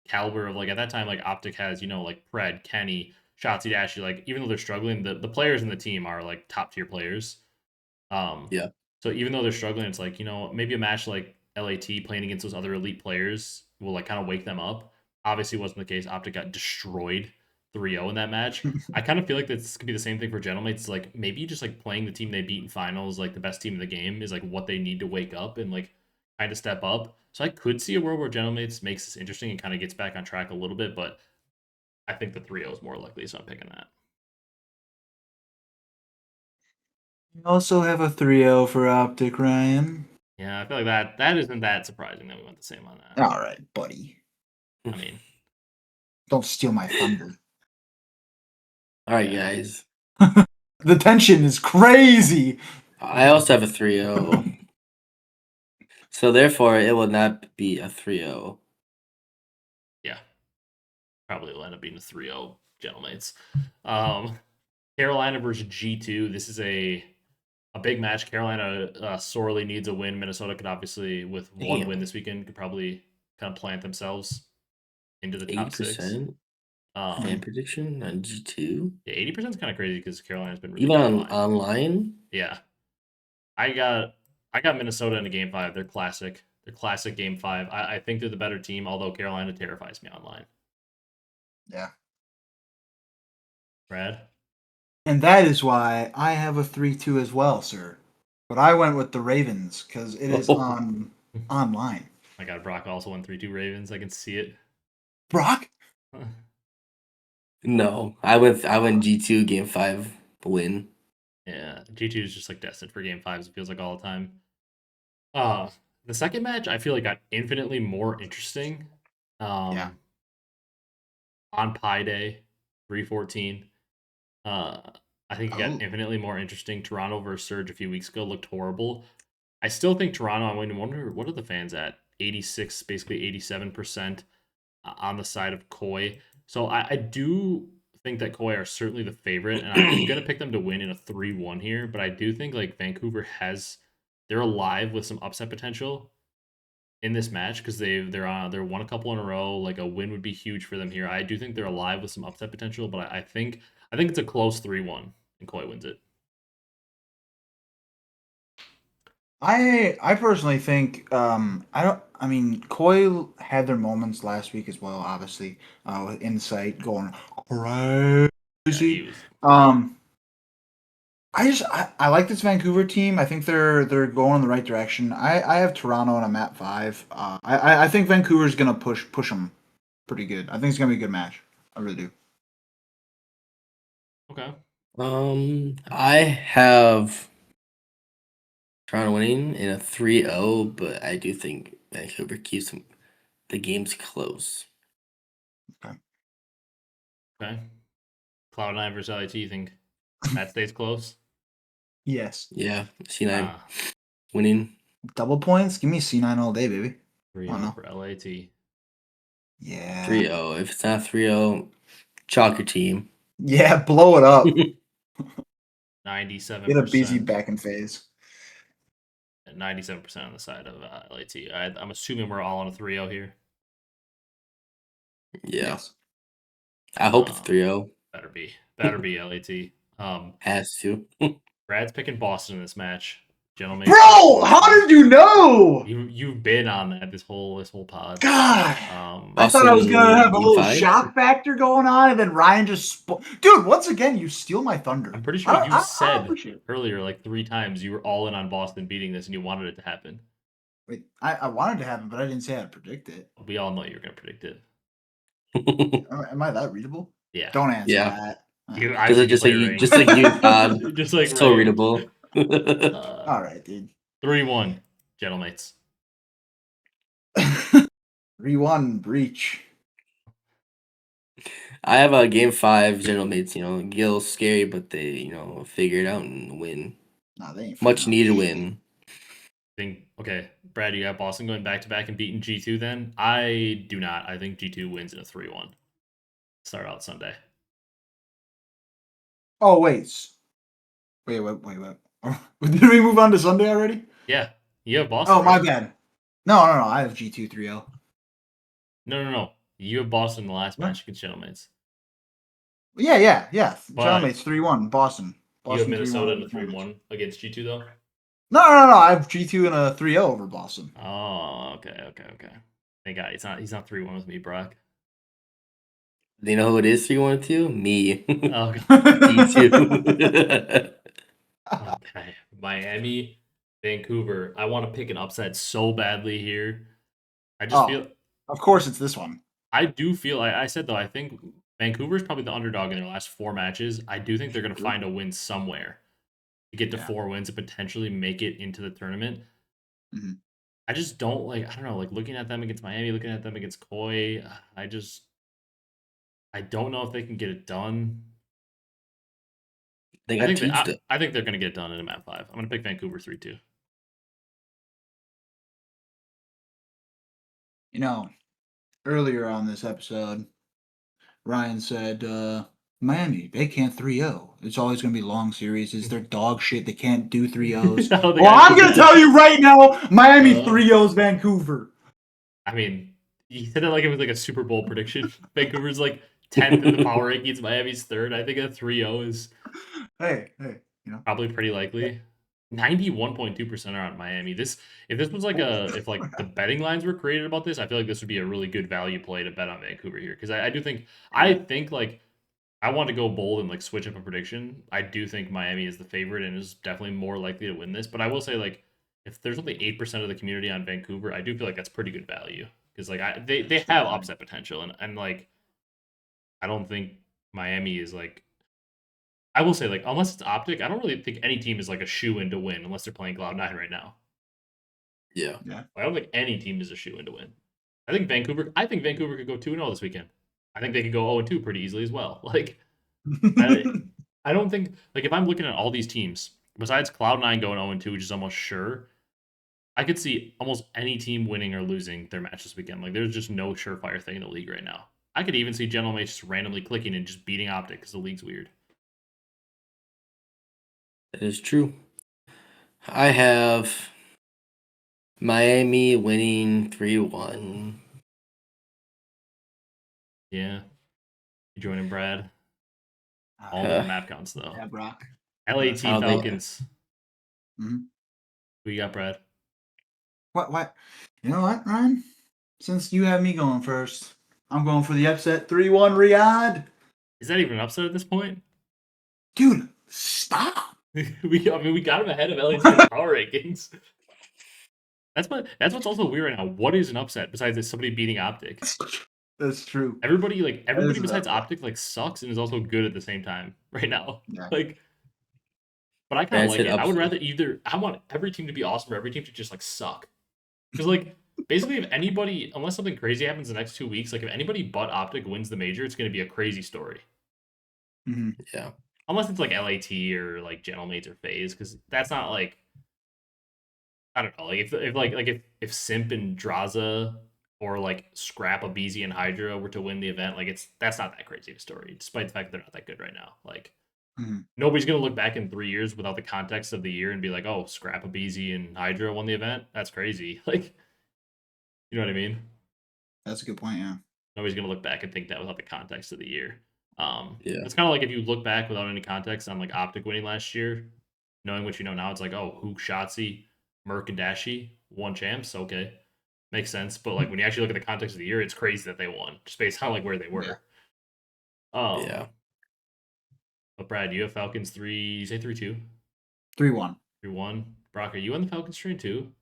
caliber of, like, at that time, like OpTic has, like Pred, Kenny, shottzyy, Dashy, like even though they're struggling, the players in the team are like top tier players. Yeah. So even though they're struggling, it's like, maybe a match like LAT playing against those other elite players will like kind of wake them up. Obviously wasn't the case. OpTic got destroyed 3-0 in that match. I kind of feel like this could be the same thing for Gentlemates. Like maybe just like playing the team they beat in finals, like the best team in the game, is like what they need to wake up and like kind of step up. So I could see a world where Gentlemates makes this interesting and kind of gets back on track a little bit, but I think the 3-0 is more likely, so I'm picking that. You also have a 3-0 for OpTic, Ryan. Yeah, I feel like that isn't that surprising that we went the same on that. All right, buddy. I mean, don't steal my thunder. All right, guys. The tension is crazy. I also have a 3-0. So therefore, it will not be a 3-0. Yeah. Probably will end up being a 3-0 Gentlemates. Carolina versus G2. This is a big match. Carolina sorely needs a win. Minnesota could obviously, with one win this weekend, could probably kind of plant themselves into the top 6. 80% fan prediction on G2. Yeah, 80% is kind of crazy because Carolina's been really even good online. Yeah, I got Minnesota in a game 5. They're classic. They're classic game 5. I think they're the better team, although Carolina terrifies me online. Yeah. Brad? And that is why I have a 3-2 as well, sir. But I went with the Ravens because it is on online. My God, Brock also won 3-2 Ravens. I can see it. Brock? No, I went G2 game 5 win. Yeah, G2 is just like destined for game 5s. It feels like all the time. The second match I feel like got infinitely more interesting. Yeah. On Pi Day, 3/14. I think it got infinitely more interesting. Toronto versus Surge a few weeks ago looked horrible. I still think Toronto, I wonder what are the fans at? 86, basically 87% on the side of Koi. So I do think that Koi are certainly the favorite, and I'm gonna pick them to win in a 3-1 here. But I do think like Vancouver they're alive with some upset potential in this match because they're won a couple in a row. Like a win would be huge for them here. I do think they're alive with some upset potential, but I think it's a close 3-1 and Koi wins it. I personally think I mean Koi had their moments last week as well, obviously, with Insight going Yeah, crazy. he was I like this Vancouver team. I think they're going in the right direction. I have Toronto on a map 5. I think Vancouver's gonna push them pretty good. I think it's gonna be a good match. I really do. okay. I have Toronto winning in a 3-0, but I do think Vancouver keeps the games close. Okay. Cloud9 versus LIT, you think that stays close? Yes. Yeah, C9 Ah, winning. Double points. Give me C9 all day, baby. 3-0 no. for LAT. Yeah. 3-0. If it's not 3-0, chalk your team. Yeah, blow it up. 97%. Get a busy back in phase. 97% on the side of LAT. I'm assuming we're all on a 3-0 here. Yeah. Yes. I hope it's 3-0. Better be LAT. Has to. Brad's picking Boston in this match. Gentlemen. Bro, how did you know? You've been on that this whole pod. God. Um, I thought I was gonna have a Boston little G5? shock factor going on, and then Ryan just dude. Once again, you steal my thunder. I'm pretty sure I said appreciate it. earlier like 3 times you were all in on Boston beating this and you wanted it to happen. Wait, I wanted to happen, but I didn't say I'd predict it. We all know you were gonna predict it. Am I that readable? Yeah. Don't answer Yeah. that. Just like you, Todd. Just like so Ray. readable. All right, dude. 3-1, gentlemates. 3-1 breach. I have a game 5 general mates. Gil's scary, but they figure it out and win. Nah, they ain't Much figuring out needed shit. win. Okay, Brad, you got Boston going back to back and beating G2 then? I do not. I think G2 wins in a 3-1. Start out Sunday. Oh wait. Wait. Did we move on to Sunday already? Yeah. You have Boston. Oh, my right? bad. No. I have G2 3-0. No. You have Boston in the last What? match against Gentlemen's. Yeah. But Gentlemen's 3-1. Boston. You have Boston Minnesota in 3-1. a 3-1 against G2 though? No. I have G2 in a 3-0 over Boston. Oh, okay. Thank God he's not 3-1 with me, Brock. Do you know who it is 3-1 with you? Me. Oh, Me too. Okay. Miami, Vancouver. I want to pick an upset so badly here. I just feel Of course it's this one. I do feel I said though, I think Vancouver's probably the underdog in their last 4 matches. I do think they're gonna find a win somewhere to get to 4 wins and potentially make it into the tournament. Mhm. I just don't I don't know, looking at them against Miami, looking at them against Koi, I don't know if they can get it done. They I got think Tuesday. I think they're gonna get it done in a map 5. I'm gonna pick Vancouver 3-2. Earlier on this episode, Ryan said, Miami, they can't 3-0. It's always going to be long series. They're dog shit. They can't do 3-0s. Well, I'm going to tell you right now, Miami 3-0s Vancouver. I mean, you said it like it was like a Super Bowl prediction. Vancouver's 10th in the power rankings. Miami's 3rd. I think a 3-0 is Hey, probably pretty likely. 91.2% are on Miami. If this was if the betting lines were created about this, I feel like this would be a really good value play to bet on Vancouver here because I think I want to go bold and switch up a prediction. I do think Miami is the favorite and is definitely more likely to win this. But I will say if there's only 8% of the community on Vancouver, I do feel like that's pretty good value because they have upset potential and I don't think Miami is I will say unless it's OpTic, I don't really think any team is a shoe-in to win unless they're playing Cloud9 right now. Yeah. I don't think any team is a shoe-in to win. I think Vancouver could go 2-0 this weekend. I think they could go 0-2 pretty easily as well. I don't think if I'm looking at all these teams, besides Cloud9 going 0-2, which is almost sure, I could see almost any team winning or losing their match this weekend. There's just no surefire thing in the league right now. I could even see General Mates just randomly clicking and just beating OpTic because the league's weird. That is true. I have Miami winning 3-1. Yeah. You joining Brad? All in the map counts though. Yeah, Brock. LAT I don't think- Falcons. Mhm. Who you got, Brad? What? You know what, Ryan? Since you have me going first, I'm going for the upset 3-1 Riyadh. Is that even an upset at this point? Dude, stop. we got him ahead of LAT power rankings. That's what's also weird right now. What is an upset besides somebody beating OpTic? That's true. Everybody is an besides upset. OpTic sucks and is also good at the same time right now. Yeah. But I kind of Brad like said it. I would upset. rather I want every team to be awesome or every team to just suck. Because basically if anybody, unless something crazy happens the next 2 weeks, if anybody but OpTic wins the major, it's going to be a crazy story. Mm-hmm. Yeah. Unless it's LAT or General Mates or FaZe, because that's not I don't know. If Simp and Draza or Scrap, Abizi, and Hydra were to win the event, that's not that crazy of a story, despite the fact that they're not that good right now. Nobody's gonna look back in 3 years without the context of the year and be like, "Oh, Scrap, Abizi, and Hydra won the event." That's crazy. You know what I mean? That's a good point. Yeah. Nobody's gonna look back and think that without the context of the year. Yeah. It's kind of like if you look back without any context on OpTic winning last year, knowing what you know now, it's oh, huke, shottzyy, Merc, and Dashi won champs. Okay, makes sense. But when you actually look at the context of the year, it's crazy that they won just based on where they were. Yeah. But Brad, you have Falcons 3. You say 3-2, 3-1. 3-1. Brock, are you on the Falcons train too?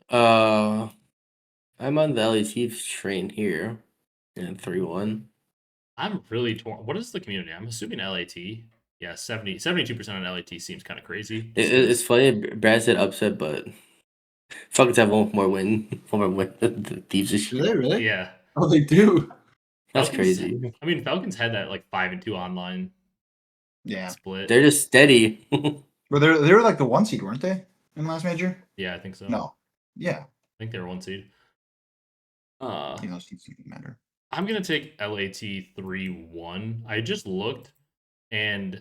I'm on the LAT train here in 3-1. I'm really torn. What is the community? I'm assuming LAT. Yeah, 72% on LAT seems kind of crazy. It's funny. Brad said upset, but Falcons have one more win than the Thieves this Do year. they really? Yeah. Oh, they do. That's Falcons, crazy. I mean, Falcons had that 5-2 online Yeah. split. They're just steady. But they were the 1 seed, weren't they, in last major? Yeah, I think so. No. Yeah. I think they were 1 seed. Those seeds didn't matter. I'm gonna take LAT 3-1. I just looked, and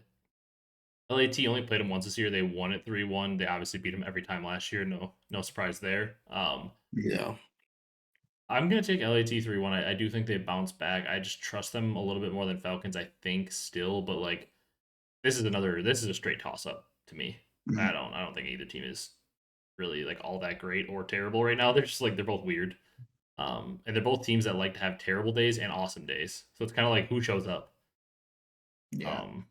LAT only played them once this year. They won it 3-1. They obviously beat them every time last year. No surprise there. Yeah. I'm gonna take LAT 3-1. I do think they bounce back. I just trust them a little bit more than Falcons, I think, still. But this is a straight toss up to me. Mhm. I don't think either team is really all that great or terrible right now. They're just they're both weird. And they're both teams that like to have terrible days and awesome days. So it's kind of who shows up. Yeah. And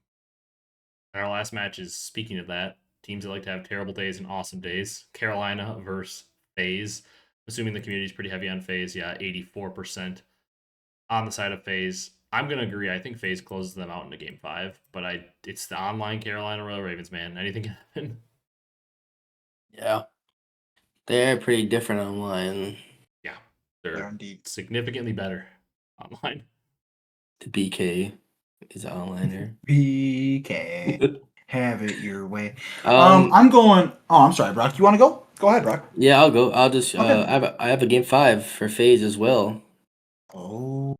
our last match is, speaking of that, teams that like to have terrible days and awesome days. Carolina versus FaZe. Assuming the community is pretty heavy on FaZe. Yeah, 84% on the side of FaZe. I'm going to agree. I think FaZe closes them out into game 5. But it's the online Carolina Royal Ravens, man. Anything can happen. Yeah. They're pretty different online. Yeah. They're They're indeed. significantly better online. The BK is an onliner. BK. Have it your way. Um, I'm going. Oh, I'm sorry, Brock. You want to go? Go ahead, Brock. Yeah, I'll go. I'll just Okay. I have a game 5 for FaZe as well. Oh.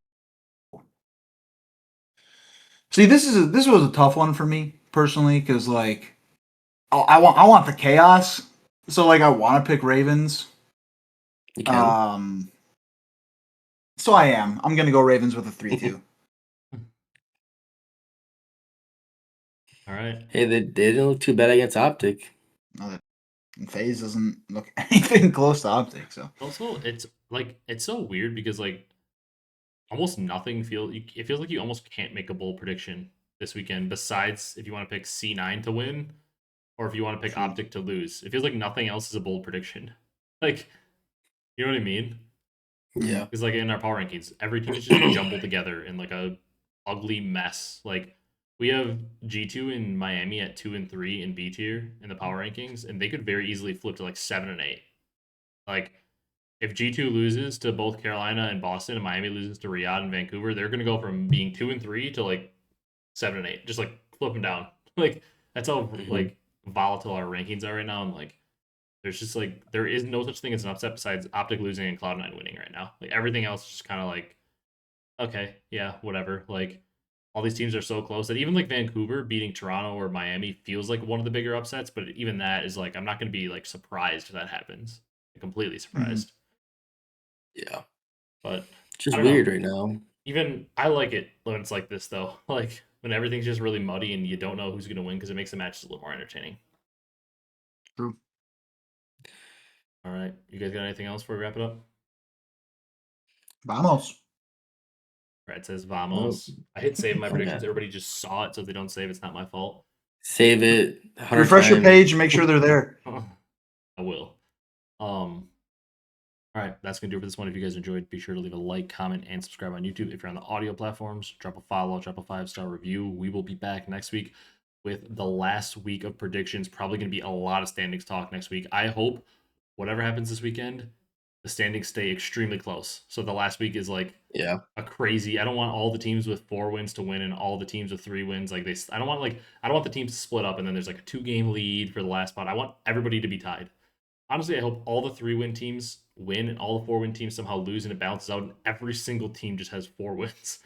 See, this was a tough one for me personally because I want the chaos, so I want to pick Ravens. You can. So I'm gonna go Ravens with a 3-2. All right. Hey, they didn't look too bad against OpTic. And FaZe doesn't look anything close to OpTic, so. Also, it's so weird because almost nothing it feels like you almost can't make a bold prediction this weekend besides if you want to pick C9 to win or if you want to pick True. OpTic to lose. It feels like nothing else is a bold prediction. You know what I mean? Yeah. Because in our power rankings, every team is just jumbled together in a ugly mess. We have G2 in Miami at 2 and 3 in B tier in the power rankings, and they could very easily flip to 7 and 8. If G2 loses to both Carolina and Boston and Miami loses to Riyadh and Vancouver, they're going to go from being 2 and 3 to 7 and 8. Just flip them down. That's how volatile our rankings are right now. And There's just like there is no such thing as an upset besides OpTic losing and Cloud9 winning right now. Like everything else is just kind of like, okay, yeah, whatever. Like all these teams are so close that even like Vancouver beating Toronto or Miami feels like one of the bigger upsets, but even that is like I'm not going to be like surprised if that happens. I'm completely surprised. Yeah. But It's just I don't know. weird right now. Even I like it when it's like this though. Like when everything's just really muddy and you don't know who's going to win because it makes the matches a little more entertaining. True. All right, you guys got anything else before we wrap it up? Vamos. All right, it says vamos. I hit save my predictions. Okay. Everybody just saw it, so if they don't save, it's not my fault. Save it. 100 Refresh your times. page and make sure they're there. I will. All right, that's gonna do it for this one. If you guys enjoyed, be sure to leave a like, comment, and subscribe on YouTube. If you're on the audio platforms, drop a follow, drop a 5-star review. We will be back next week with the last week of predictions. Probably gonna be a lot of standings talk next week. I hope whatever happens this weekend, the standings stay extremely close. So the last week is like a crazy. I don't want all the teams with 4 wins to win and all the teams with 3 wins. Like I don't want the teams to split up and then there's like a 2-game lead for the last spot. I want everybody to be tied. Honestly, I hope all the 3-win teams win and all the 4-win teams somehow lose and it balances out and every single team just has 4 wins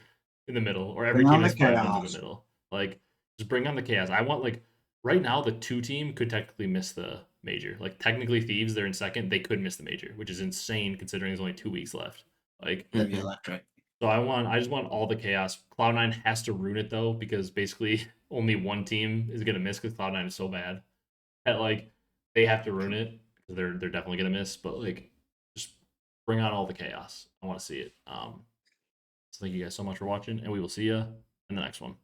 in the middle or every Bring team on has the 5 wins in chaos. the middle. Like just bring on the chaos. I want like right now the 2 team could technically miss the major. Like technically Thieves, they're in second, they could miss the major, which is insane considering there's only 2 weeks left. Like That'd be electric. so I just want all the chaos. Cloud9 has to ruin it though, because basically only one team is gonna miss because Cloud9 is so bad. At like they have to ruin it because they're definitely gonna miss. But like just bring on all the chaos. I want to see it. So thank you guys so much for watching, and we will see you in the next one.